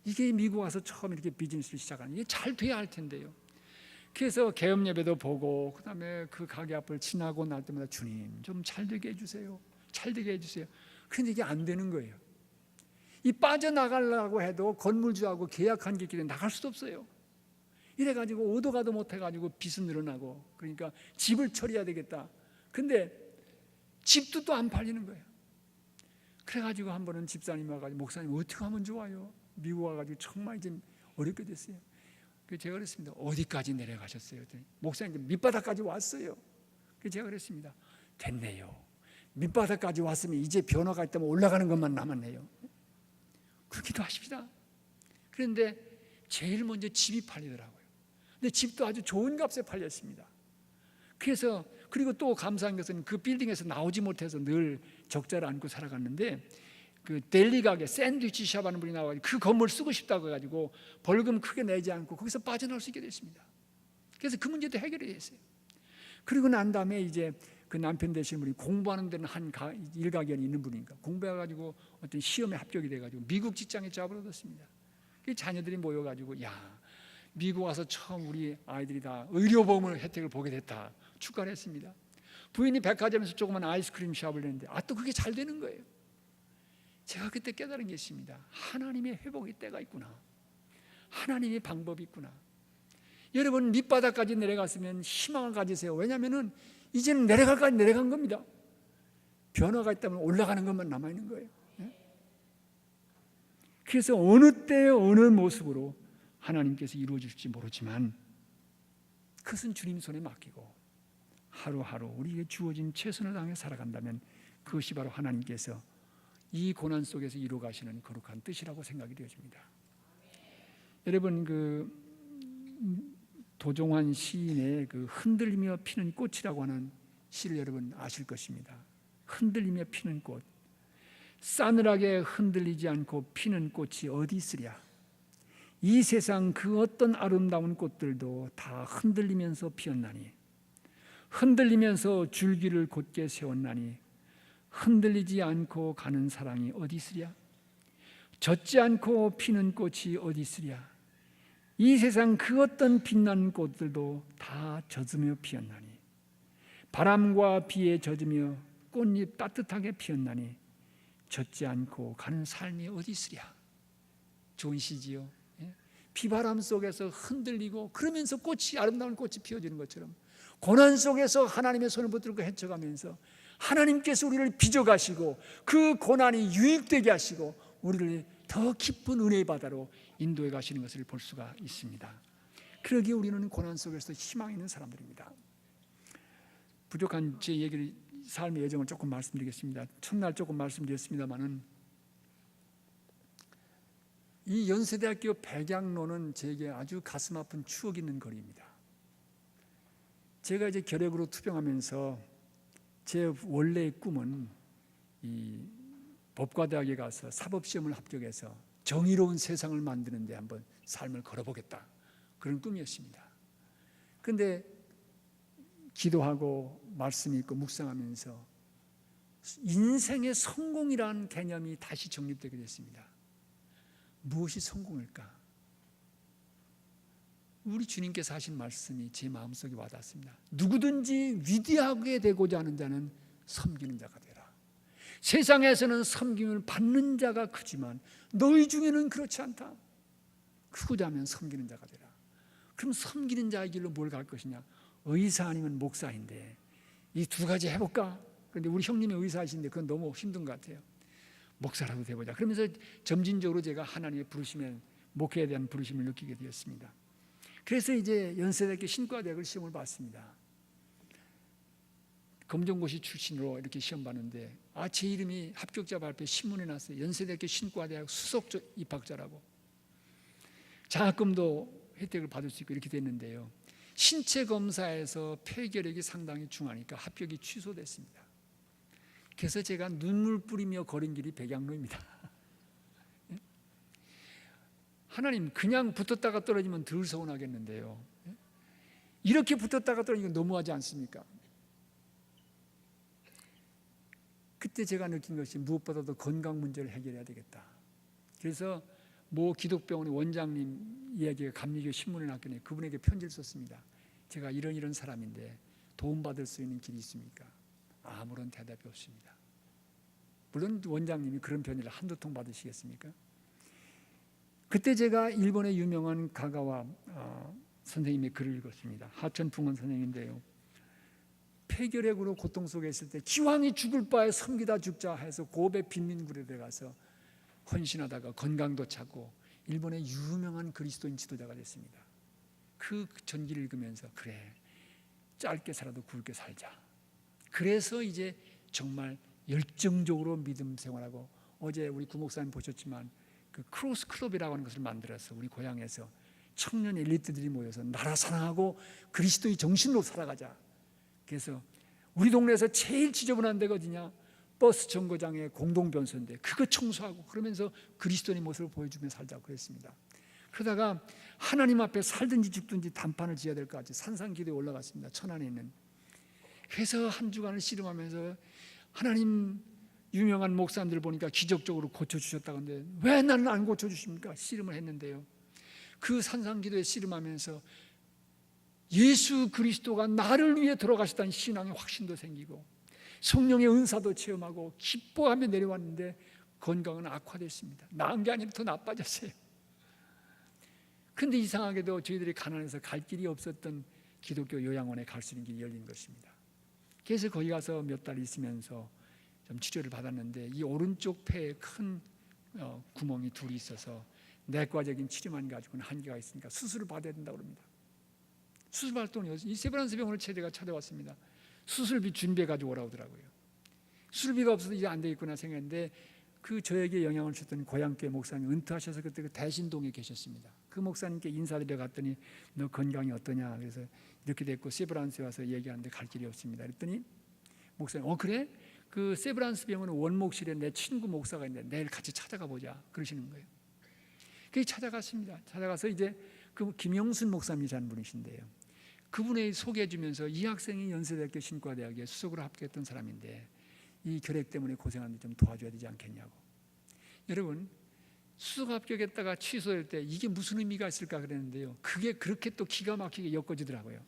이게 미국 와서 처음 이렇게 비즈니스를 시작하는, 이게 잘 돼야 할 텐데요. 그래서 개업 예배도 보고 그 다음에 그 가게 앞을 지나고 날 때마다 주님 좀 잘 되게 해주세요. 잘 되게 해주세요. 그런데 이게 안 되는 거예요. 이 빠져나가려고 해도 건물주하고 계약한 길에 나갈 수도 없어요. 이래가지고 오도 가도 못해가지고 빚은 늘어나고, 그러니까 집을 처리해야 되겠다. 근데 집도 또 안 팔리는 거예요. 그래가지고 한 번은 집사님이 와가지고 목사님 어떻게 하면 좋아요? 미국 와가지고 정말 이제 어렵게 됐어요. 그래서 제가 그랬습니다. 어디까지 내려가셨어요? 목사님 밑바닥까지 왔어요. 그래서 제가 그랬습니다. 됐네요. 밑바닥까지 왔으면 이제 변화가 있다면 올라가는 것만 남았네요. 그렇게도 하십시다. 그런데 제일 먼저 집이 팔리더라고요. 근데 집도 아주 좋은 값에 팔렸습니다. 그래서 그리고 또 감사한 것은 그 빌딩에서 나오지 못해서 늘 적자를 안고 살아갔는데, 그 델리 가게 샌드위치 샵 하는 분이 나와가지고 그 건물 쓰고 싶다고 해가지고 벌금 크게 내지 않고 거기서 빠져나올 수 있게 됐습니다. 그래서 그 문제도 해결이 됐어요. 그리고 난 다음에 이제 그 남편 되신 분이 공부하는 데는 한 일가견이 있는 분이니까 공부해가지고 어떤 시험에 합격이 돼가지고 미국 직장에 잡을 얻었습니다. 그 자녀들이 모여가지고 야, 미국 와서 처음 우리 아이들이 다 의료보험을 혜택을 보게 됐다 축하를 했습니다. 부인이 백화점에서 조그만 아이스크림 샵을 냈는데 또 그게 잘 되는 거예요. 제가 그때 깨달은 게 있습니다. 하나님의 회복의 때가 있구나. 하나님의 방법이 있구나. 여러분 밑바닥까지 내려갔으면 희망을 가지세요. 왜냐하면 이제는 내려갈까지 내려간 겁니다. 변화가 있다면 올라가는 것만 남아있는 거예요. 그래서 어느 때에 어느 모습으로 하나님께서 이루어 주실지 모르지만 그것은 주님 손에 맡기고 하루하루 우리에게 주어진 최선을 다해 살아간다면 그것이 바로 하나님께서 이 고난 속에서 이루어 가시는 거룩한 뜻이라고 생각이 되어집니다. 여러분 도종환 시인의 그 흔들리며 피는 꽃이라고 하는 시를 여러분 아실 것입니다. 흔들리며 피는 꽃, 싸늘하게 흔들리지 않고 피는 꽃이 어디 있으랴. 이 세상 그 어떤 아름다운 꽃들도 다 흔들리면서 피었나니, 흔들리면서 줄기를 곧게 세웠나니 흔들리지 않고 가는 사랑이 어디 있으랴. 젖지 않고 피는 꽃이 어디 있으랴. 이 세상 그 어떤 빛나는 꽃들도 다 젖으며 피었나니, 바람과 비에 젖으며 꽃잎 따뜻하게 피었나니 젖지 않고 가는 삶이 어디 있으랴. 좋은 시지요. 비바람 속에서 흔들리고 그러면서 꽃이 아름다운 꽃이 피어지는 것처럼 고난 속에서 하나님의 손을 붙들고 헤쳐가면서 하나님께서 우리를 빚어가시고 그 고난이 유익되게 하시고 우리를 더 깊은 은혜의 바다로 인도해 가시는 것을 볼 수가 있습니다. 그러기에 우리는 고난 속에서 희망이 있는 사람들입니다. 부족한 제 얘기를, 삶의 여정을 조금 말씀드리겠습니다. 첫날 조금 말씀드렸습니다마는 이 연세대학교 백양로는 제게 아주 가슴 아픈 추억이 있는 거리입니다. 제가 이제 결핵으로 투병하면서 제 원래의 꿈은 이 법과대학에 가서 사법시험을 합격해서 정의로운 세상을 만드는 데 한번 삶을 걸어보겠다, 그런 꿈이었습니다. 그런데 기도하고 말씀 읽고 묵상하면서 인생의 성공이라는 개념이 다시 정립되게 됐습니다. 무엇이 성공일까? 우리 주님께서 하신 말씀이 제 마음속에 와닿습니다. 누구든지 위대하게 되고자 하는 자는 섬기는 자가 되라. 세상에서는 섬김을 받는 자가 크지만 너희 중에는 그렇지 않다. 크고자 하면 섬기는 자가 되라. 그럼 섬기는 자의 길로 뭘 갈 것이냐? 의사 아니면 목사인데 이 두 가지 해볼까? 그런데 우리 형님이 의사이신데 그건 너무 힘든 것 같아요. 목사라도 되보자. 그러면서 점진적으로 제가 하나님의 부르심에, 목회에 대한 부르심을 느끼게 되었습니다. 그래서 이제 연세대학교 신과대학을 시험을 봤습니다. 검정고시 출신으로 이렇게 시험 봤는데 제 이름이 합격자 발표 신문에 났어요. 연세대학교 신과대학 수석 입학자라고. 장학금도 혜택을 받을 수 있고 이렇게 됐는데요. 신체 검사에서 폐결핵이 상당히 중하니까 합격이 취소됐습니다. 그래서 제가 눈물 뿌리며 걸은 길이 백양로입니다. 하나님, 그냥 붙었다가 떨어지면 덜 서운하겠는데요, 이렇게 붙었다가 떨어지면 너무하지 않습니까? 그때 제가 느낀 것이 무엇보다도 건강 문제를 해결해야 되겠다. 그래서 모 기독병원의 원장님 이야기가 감리교 신문에 났길래 그분에게 편지를 썼습니다. 제가 이런 사람인데 도움받을 수 있는 길이 있습니까? 아무런 대답이 없습니다. 물론 원장님이 그런 편지를 한두 통 받으시겠습니까? 그때 제가 일본의 유명한 가가와 선생님의 글을 읽었습니다. 하천풍원 선생님인데요, 폐결핵으로 고통 속에 있을 때 기왕이 죽을 바에 섬기다 죽자 해서 고베 빈민굴에 들어가서 헌신하다가 건강도 찾고 일본의 유명한 그리스도인 지도자가 됐습니다. 그 전기를 읽으면서 그래, 짧게 살아도 굵게 살자. 그래서 이제 정말 열정적으로 믿음 생활하고, 어제 우리 구목사님 보셨지만 그 크로스 클럽이라고 하는 것을 만들어서 우리 고향에서 청년 엘리트들이 모여서 나라 사랑하고 그리스도의 정신으로 살아가자. 그래서 우리 동네에서 제일 지저분한 데가 어디냐? 버스 정거장의 공동변소인데 그거 청소하고 그러면서 그리스도의 모습을 보여주며 살자고 그랬습니다. 그러다가 하나님 앞에 살든지 죽든지 단판을 지어야 될 것 같이 산상기도에 올라갔습니다. 천안에 있는. 그래서 한 주간을 씨름하면서 하나님, 유명한 목사님들 보니까 기적적으로 고쳐주셨다고 하는데 왜 나는 안 고쳐주십니까? 씨름을 했는데요, 그 산상기도에 씨름하면서 예수 그리스도가 나를 위해 돌아가셨다는 신앙의 확신도 생기고 성령의 은사도 체험하고 기뻐하며 내려왔는데 건강은 악화됐습니다. 나은 게 아니라 더 나빠졌어요. 그런데 이상하게도 저희들이 가난해서 갈 길이 없었던 기독교 요양원에 갈 수 있는 길이 열린 것입니다. 그래서 거기 가서 몇 달 있으면서 좀 치료를 받았는데 이 오른쪽 폐에 큰 구멍이 둘이 있어서 내과적인 치료만 가지고는 한계가 있으니까 수술을 받아야 된다고 합니다. 수술 받을 돈이 이 세브란스 병원을 제가 찾아왔습니다. 수술비 준비해 가지고 오라고 하더라고요. 수술비가 없어서 이제 안 되겠구나 생각했는데 그 저에게 영향을 줬던 고향교회 목사님 은퇴하셔서 그때 그 대신동에 계셨습니다. 그 목사님께 인사드려 갔더니 너 건강이 어떠냐? 그래서 이렇게 됐고 세브란스에 와서 얘기하는데 갈 길이 없습니다. 그랬더니 목사님 그래? 그 세브란스 병원은 원목실에 내 친구 목사가 있는데 내일 같이 찾아가 보자 그러시는 거예요. 그래서 찾아갔습니다. 찾아가서 이제 그 김영순 목사님이라는 분이신데요, 그분의 소개해 주면서 이 학생이 연세대학교 신과대학에 수석으로 합격했던 사람인데 이 결핵 때문에 고생하는데 좀 도와줘야 되지 않겠냐고. 여러분, 수석 합격했다가 취소될 때 이게 무슨 의미가 있을까 그랬는데요, 그게 그렇게 또 기가 막히게 엮어지더라고요.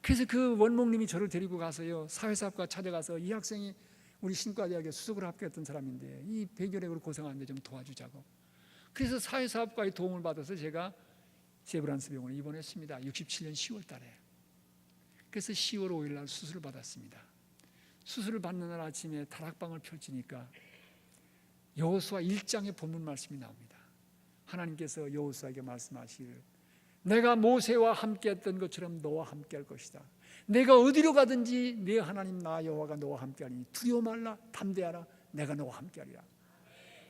그래서 그 원목님이 저를 데리고 가서요, 사회사업과 찾아가서 이 학생이 우리 신과대학에 수석으로 합격했던 사람인데 이 폐결핵으로 고생하는데 좀 도와주자고. 그래서 사회사업과의 도움을 받아서 제가 세브란스 병원에 입원했습니다. 67년 10월 달에. 그래서 10월 5일 날 수술을 받았습니다. 수술을 받는 날 아침에 다락방을 펼치니까 여호수아 1장의 본문 말씀이 나옵니다. 하나님께서 여호수아에게 말씀하시기를 내가 모세와 함께했던 것처럼 너와 함께할 것이다. 내가 어디로 가든지 네 하나님 나 여호와가 너와 함께하니 두려워 말라 담대하라 내가 너와 함께하리라.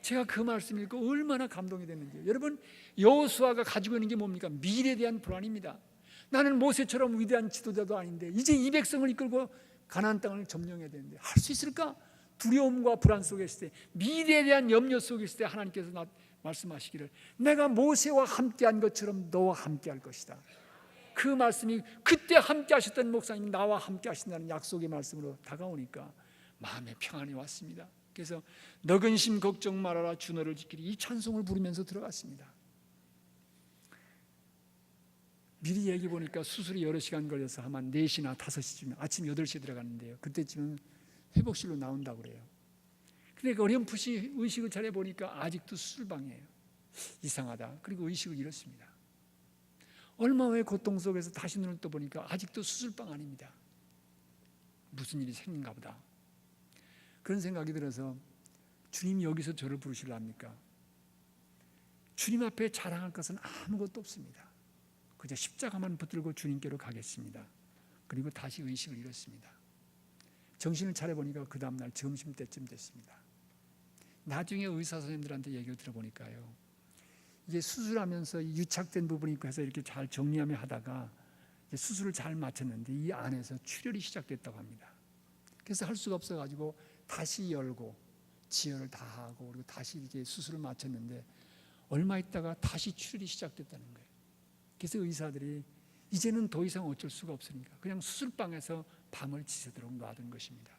제가 그 말씀 읽고 얼마나 감동이 됐는지요. 여러분, 여호수아가 가지고 있는 게 뭡니까? 미래에 대한 불안입니다. 나는 모세처럼 위대한 지도자도 아닌데 이제 이 백성을 이끌고 가나안 땅을 점령해야 되는데 할 수 있을까? 두려움과 불안 속에 있을 때, 미래에 대한 염려 속에 있을 때 하나님께서 말씀하시기를 내가 모세와 함께한 것처럼 너와 함께할 것이다. 그 말씀이 그때 함께 하셨던 목사님이 나와 함께 하신다는 약속의 말씀으로 다가오니까 마음에 평안이 왔습니다. 그래서 너 근심 걱정 말아라 주 너를 지키리 이 찬송을 부르면서 들어갔습니다. 미리 얘기 보니까 수술이 여러 시간 걸려서 아마 4시나 5시쯤 아침 8시에 들어갔는데요. 그때쯤은 회복실로 나온다고 그래요. 근데 어렴풋이 의식을 차려보니까 아직도 수술방이에요. 이상하다. 그리고 의식을 잃었습니다. 얼마 후에 고통 속에서 다시 눈을 떠보니까 아직도 수술방 아닙니다. 무슨 일이 생긴가 보다. 그런 생각이 들어서 주님이 여기서 저를 부르실랍니까? 주님 앞에 자랑할 것은 아무것도 없습니다. 그저 십자가만 붙들고 주님께로 가겠습니다. 그리고 다시 의식을 잃었습니다. 정신을 차려보니까 그 다음날 점심때쯤 됐습니다. 나중에 의사 선생님들한테 얘기를 들어보니까요, 이게 수술하면서 유착된 부분이 있고 해서 이렇게 잘 정리하며 하다가 수술을 잘 마쳤는데 이 안에서 출혈이 시작됐다고 합니다. 그래서 할 수가 없어가지고 다시 열고 지혈을 다 하고 그리고 다시 이렇게 수술을 마쳤는데 얼마 있다가 다시 출혈이 시작됐다는 거예요. 그래서 의사들이 이제는 더 이상 어쩔 수가 없으니까 그냥 수술방에서 밤을 지새도록 놔둔 것입니다.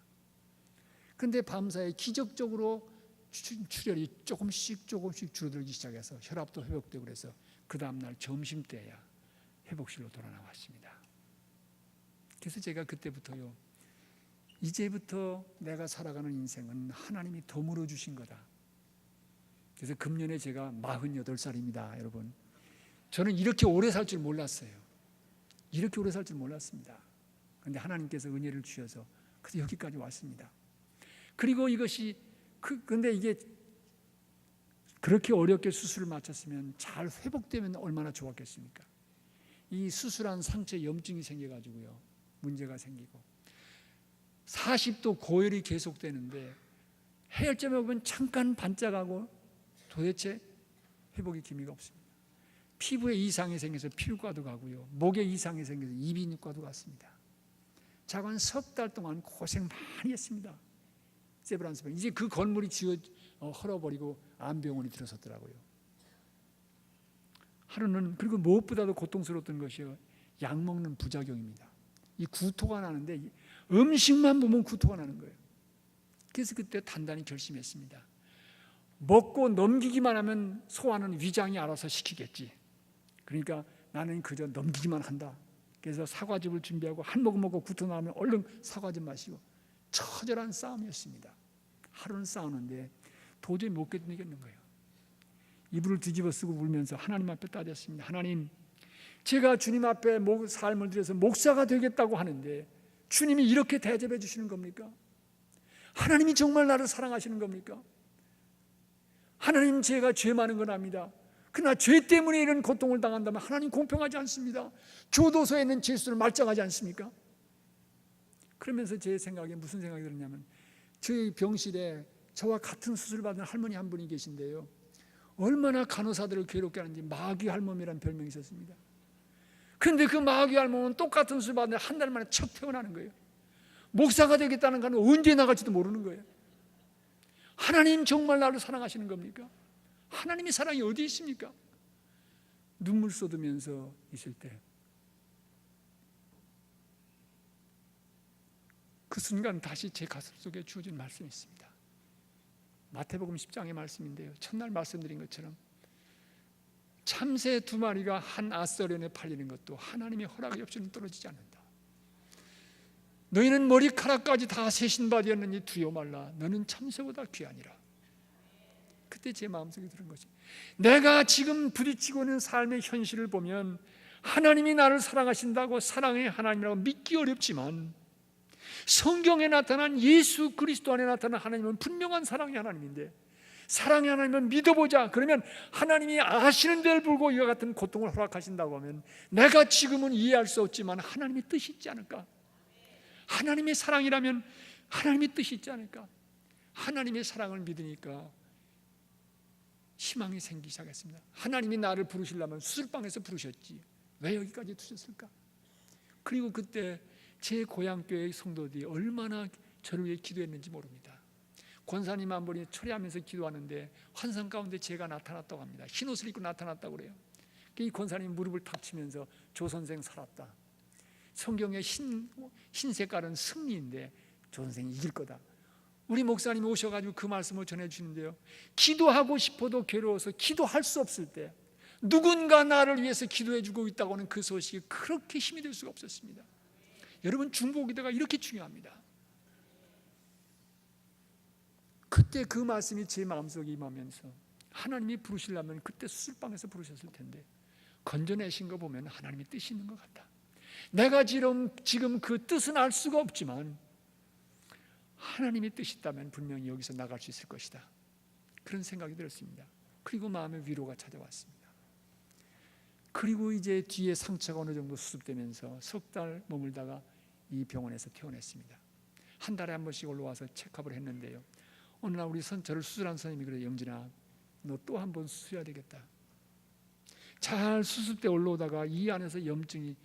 그런데 밤사이 기적적으로 출혈이 조금씩 줄어들기 시작해서 혈압도 회복되고 그래서 그 다음날 점심때야 회복실로 돌아 나왔습니다. 그래서 제가 그때부터요, 이제부터 내가 살아가는 인생은 하나님이 덤으로 주신 거다. 그래서 금년에 제가 48살입니다. 여러분, 저는 이렇게 오래 살 줄 몰랐어요. 이렇게 오래 살 줄 몰랐습니다. 그런데 하나님께서 은혜를 주셔서 그래서 여기까지 왔습니다. 그리고 이것이 근데 이게 그렇게 어렵게 수술을 마쳤으면 잘 회복되면 얼마나 좋았겠습니까? 이 수술한 상처에 염증이 생겨가지고요, 문제가 생기고 40도 고열이 계속되는데 해열점에 보면 잠깐 반짝하고 도대체 회복의 기미가 없습니다. 피부에 이상이 생겨서 피부과도 가고요, 목에 이상이 생겨서 이비인후과도 갔습니다. 자관 석 달 동안 고생 많이 했습니다. 세브란스병. 이제 그 건물이 헐어버리고 암병원이 들어섰더라고요. 하루는, 그리고 무엇보다도 고통스러웠던 것이요, 약 먹는 부작용입니다. 이 구토가 나는데 음식만 보면 구토가 나는 거예요. 그래서 그때 단단히 결심했습니다. 먹고 넘기기만 하면 소화는 위장이 알아서 시키겠지. 그러니까 나는 그저 넘기기만 한다. 그래서 사과즙을 준비하고 한 모금 먹고 구토 나면 얼른 사과즙 마시고 처절한 싸움이었습니다. 하루는 싸우는데 도저히 못 견디겠는 거예요. 이불을 뒤집어 쓰고 울면서 하나님 앞에 따졌습니다. 하나님, 제가 주님 앞에 삶을 들여서 목사가 되겠다고 하는데 주님이 이렇게 대접해 주시는 겁니까? 하나님이 정말 나를 사랑하시는 겁니까? 하나님, 제가 죄 많은 건 압니다. 그러나 죄 때문에 이런 고통을 당한다면 하나님 공평하지 않습니다. 교도소에 있는 죄수를 말짱하지 않습니까? 그러면서 제 생각에 무슨 생각이 들었냐면, 저희 병실에 저와 같은 수술을 받은 할머니 한 분이 계신데요, 얼마나 간호사들을 괴롭게 하는지 마귀 할멈이라는 별명이 있었습니다. 그런데 그 마귀 할멈은 똑같은 수술 받는데 한 달 만에 척 태어나는 거예요. 목사가 되겠다는 건 언제 나갈지도 모르는 거예요. 하나님 정말 나를 사랑하시는 겁니까? 하나님의 사랑이 어디 있습니까? 눈물 쏟으면서 있을 때 그 순간 다시 제 가슴 속에 주어진 말씀이 있습니다. 마태복음 10장의 말씀인데요, 첫날 말씀드린 것처럼 참새 2마리가 한 앗서련에 팔리는 것도 하나님의 허락이 없이는 떨어지지 않는다. 너희는 머리카락까지 다 세신받이었느니 두려워 말라. 너는 참새보다 귀하니라. 그때 제 마음속에 들은 것이, 내가 지금 부딪히고 있는 삶의 현실을 보면 하나님이 나를 사랑하신다고, 사랑의 하나님이라고 믿기 어렵지만 성경에 나타난 예수 그리스도 안에 나타난 하나님은 분명한 사랑의 하나님인데, 사랑의 하나님을 믿어보자. 그러면 하나님이 아시는 데를 불고 이와 같은 고통을 허락하신다고 하면 내가 지금은 이해할 수 없지만 하나님의 뜻이 있지 않을까? 하나님의 사랑이라면 하나님의 뜻이 있지 않을까? 하나님의 사랑을 믿으니까 희망이 생기기 시작했습니다. 하나님이 나를 부르시려면 수술방에서 부르셨지 왜 여기까지 두셨을까? 그리고 그때 제 고향교회 성도들이 얼마나 저를 위해 기도했는지 모릅니다. 권사님 한 분이 철회하면서 기도하는데 환상 가운데 제가 나타났다고 합니다. 흰옷을 입고 나타났다고 그래요. 이 권사님 무릎을 탁 치면서 조 선생 살았다. 성경의 흰 색깔은 승리인데 조 선생이 이길 거다. 우리 목사님이 오셔가지고 그 말씀을 전해주시는데요, 기도하고 싶어도 괴로워서 기도할 수 없을 때 누군가 나를 위해서 기도해주고 있다고 하는 그 소식이 그렇게 힘이 될 수가 없었습니다. 여러분, 중보기도가 이렇게 중요합니다. 그때 그 말씀이 제 마음속에 임하면서 하나님이 부르시려면 그때 수술방에서 부르셨을 텐데 건져내신 거 보면 하나님의 뜻이 있는 것 같다. 내가 지금 그 뜻은 알 수가 없지만 하나님의 뜻이 있다면 분명히 여기서 나갈 수 있을 것이다. 그런 생각이 들었습니다. 그리고 마음의 위로가 찾아왔습니다. 그리고 이제 뒤에 상처가 어느 정도 수습되면서 석 달 머물다가 이 병원에서 퇴원했습니다. 한 달에 한 번씩 올라와서 체크업을 했는데요, 어느 날 저를 수술한 선생님이 그래요. 영진아, 너 또 한 번 수술해야 되겠다. 잘 수습돼 올라오다가 이 안에서 염증이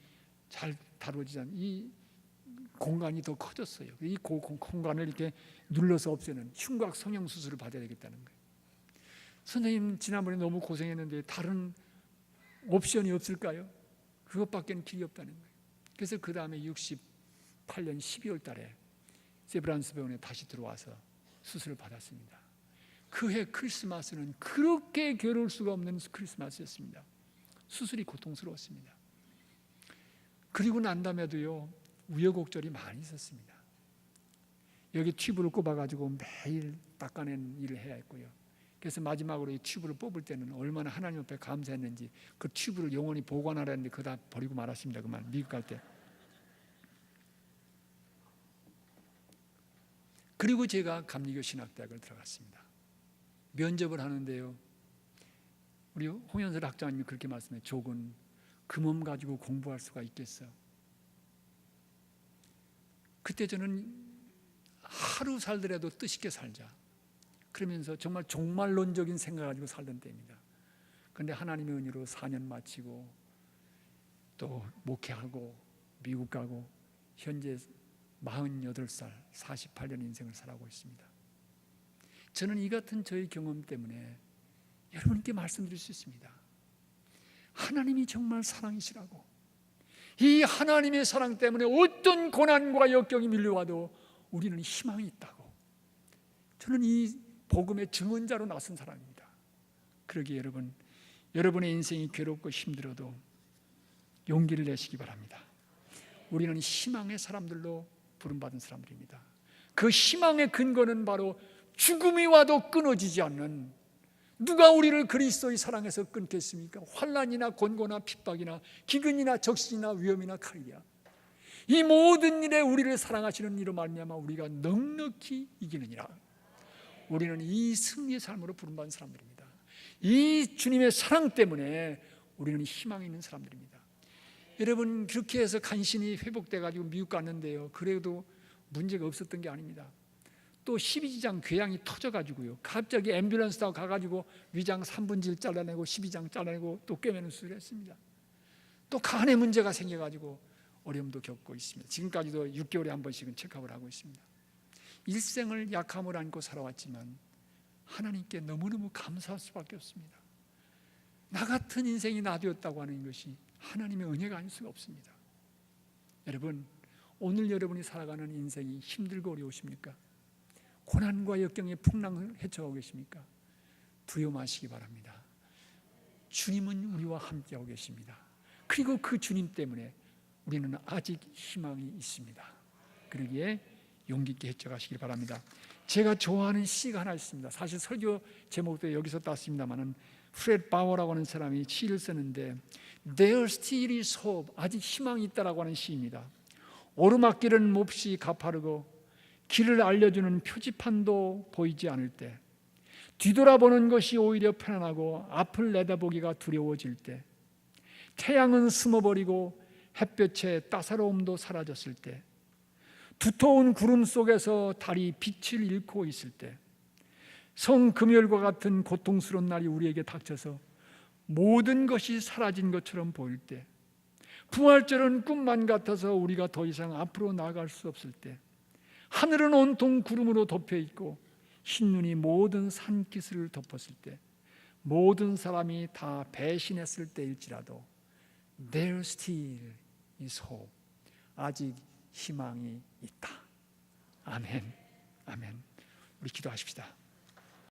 잘 다루어지지 않는 이 공간이 더 커졌어요. 이 공간을 이렇게 눌러서 없애는 흉곽 성형 수술을 받아야 되겠다는 거예요. 선생님, 지난번에 너무 고생했는데 다른 옵션이 없을까요? 그것밖에는 길이 없다는 거예요. 그래서 그 다음에 68년 12월 달에 세브란스 병원에 다시 들어와서 수술을 받았습니다. 그해 크리스마스는 그렇게 괴로울 수가 없는 크리스마스였습니다. 수술이 고통스러웠습니다. 그리고 난 다음에도요, 우여곡절이 많이 있었습니다. 여기 튜브를 꼽아가지고 매일 닦아내는 일을 해야 했고요. 그래서 마지막으로 이 튜브를 뽑을 때는 얼마나 하나님 앞에 감사했는지 그 튜브를 영원히 보관하라 했는데 그거 다 버리고 말았습니다. 그만 미국 갈 때. 그리고 제가 감리교 신학대학을 들어갔습니다. 면접을 하는데요, 우리 홍현설 학장님이 그렇게 말씀해요. 족은 그 몸 가지고 공부할 수가 있겠어. 그때 저는 하루 살더라도 뜻있게 살자, 그러면서 정말 종말론적인 생각 가지고 살던 때입니다. 그런데 하나님의 은혜로 4년 마치고 또 목회하고 미국 가고 현재 48살 48년 인생을 살아가고 있습니다. 저는 이 같은 저의 경험 때문에 여러분께 말씀드릴 수 있습니다. 하나님이 정말 사랑이시라고, 이 하나님의 사랑 때문에 어떤 고난과 역경이 밀려와도 우리는 희망이 있다고, 저는 이 복음의 증언자로 나선 사람입니다. 그러기에 여러분, 여러분의 인생이 괴롭고 힘들어도 용기를 내시기 바랍니다. 우리는 희망의 사람들로 부름받은 사람들입니다. 그 희망의 근거는 바로 죽음이 와도 끊어지지 않는, 누가 우리를 그리스도의 사랑에서 끊겠습니까? 환난이나 곤고나 핍박이나 기근이나 적신이나 위험이나 칼이야. 이 모든 일에 우리를 사랑하시는 이로 말미암아 우리가 넉넉히 이기느니라. 우리는 이 승리의 삶으로 부름받은 사람들입니다. 이 주님의 사랑 때문에 우리는 희망이 있는 사람들입니다. 여러분, 그렇게 해서 간신히 회복돼 가지고 미국 갔는데요, 그래도 문제가 없었던 게 아닙니다. 또 12지장 궤양이 터져가지고요, 갑자기 앰뷸런스 타고 가가지고 위장 3분질 잘라내고 12장 잘라내고 또 꿰매는 수술을 했습니다. 또 간에 문제가 생겨가지고 어려움도 겪고 있습니다. 지금까지도 6개월에 한 번씩은 체크업을 하고 있습니다. 일생을 약함을 안고 살아왔지만 하나님께 너무너무 감사할 수밖에 없습니다. 나 같은 인생이 나되었다고 하는 것이 하나님의 은혜가 아닐 수가 없습니다. 여러분, 오늘 여러분이 살아가는 인생이 힘들고 어려우십니까? 고난과 역경의 풍랑을 헤쳐가고 계십니까? 두려워 마시기 바랍니다. 주님은 우리와 함께하고 계십니다. 그리고 그 주님 때문에 우리는 아직 희망이 있습니다. 그러기에 용기 있게 헤쳐가시기 바랍니다. 제가 좋아하는 시가 하나 있습니다. 사실 설교 제목도 여기서 땄습니다만은 프레드 바워라고 하는 사람이 시를 쓰는데 There still is hope, 아직 희망이 있다라고 하는 시입니다. 오르막길은 몹시 가파르고 길을 알려주는 표지판도 보이지 않을 때, 뒤돌아보는 것이 오히려 편안하고 앞을 내다보기가 두려워질 때, 태양은 숨어버리고 햇볕의 따사로움도 사라졌을 때, 두터운 구름 속에서 달이 빛을 잃고 있을 때, 성금요일과 같은 고통스러운 날이 우리에게 닥쳐서 모든 것이 사라진 것처럼 보일 때, 부활절은 꿈만 같아서 우리가 더 이상 앞으로 나아갈 수 없을 때, 하늘은 온통 구름으로 덮여있고 흰눈이 모든 산기슭을 덮었을 때, 모든 사람이 다 배신했을 때일지라도 There still is hope. 아직 희망이 있다. 아멘. 아멘. 우리 기도하십시다.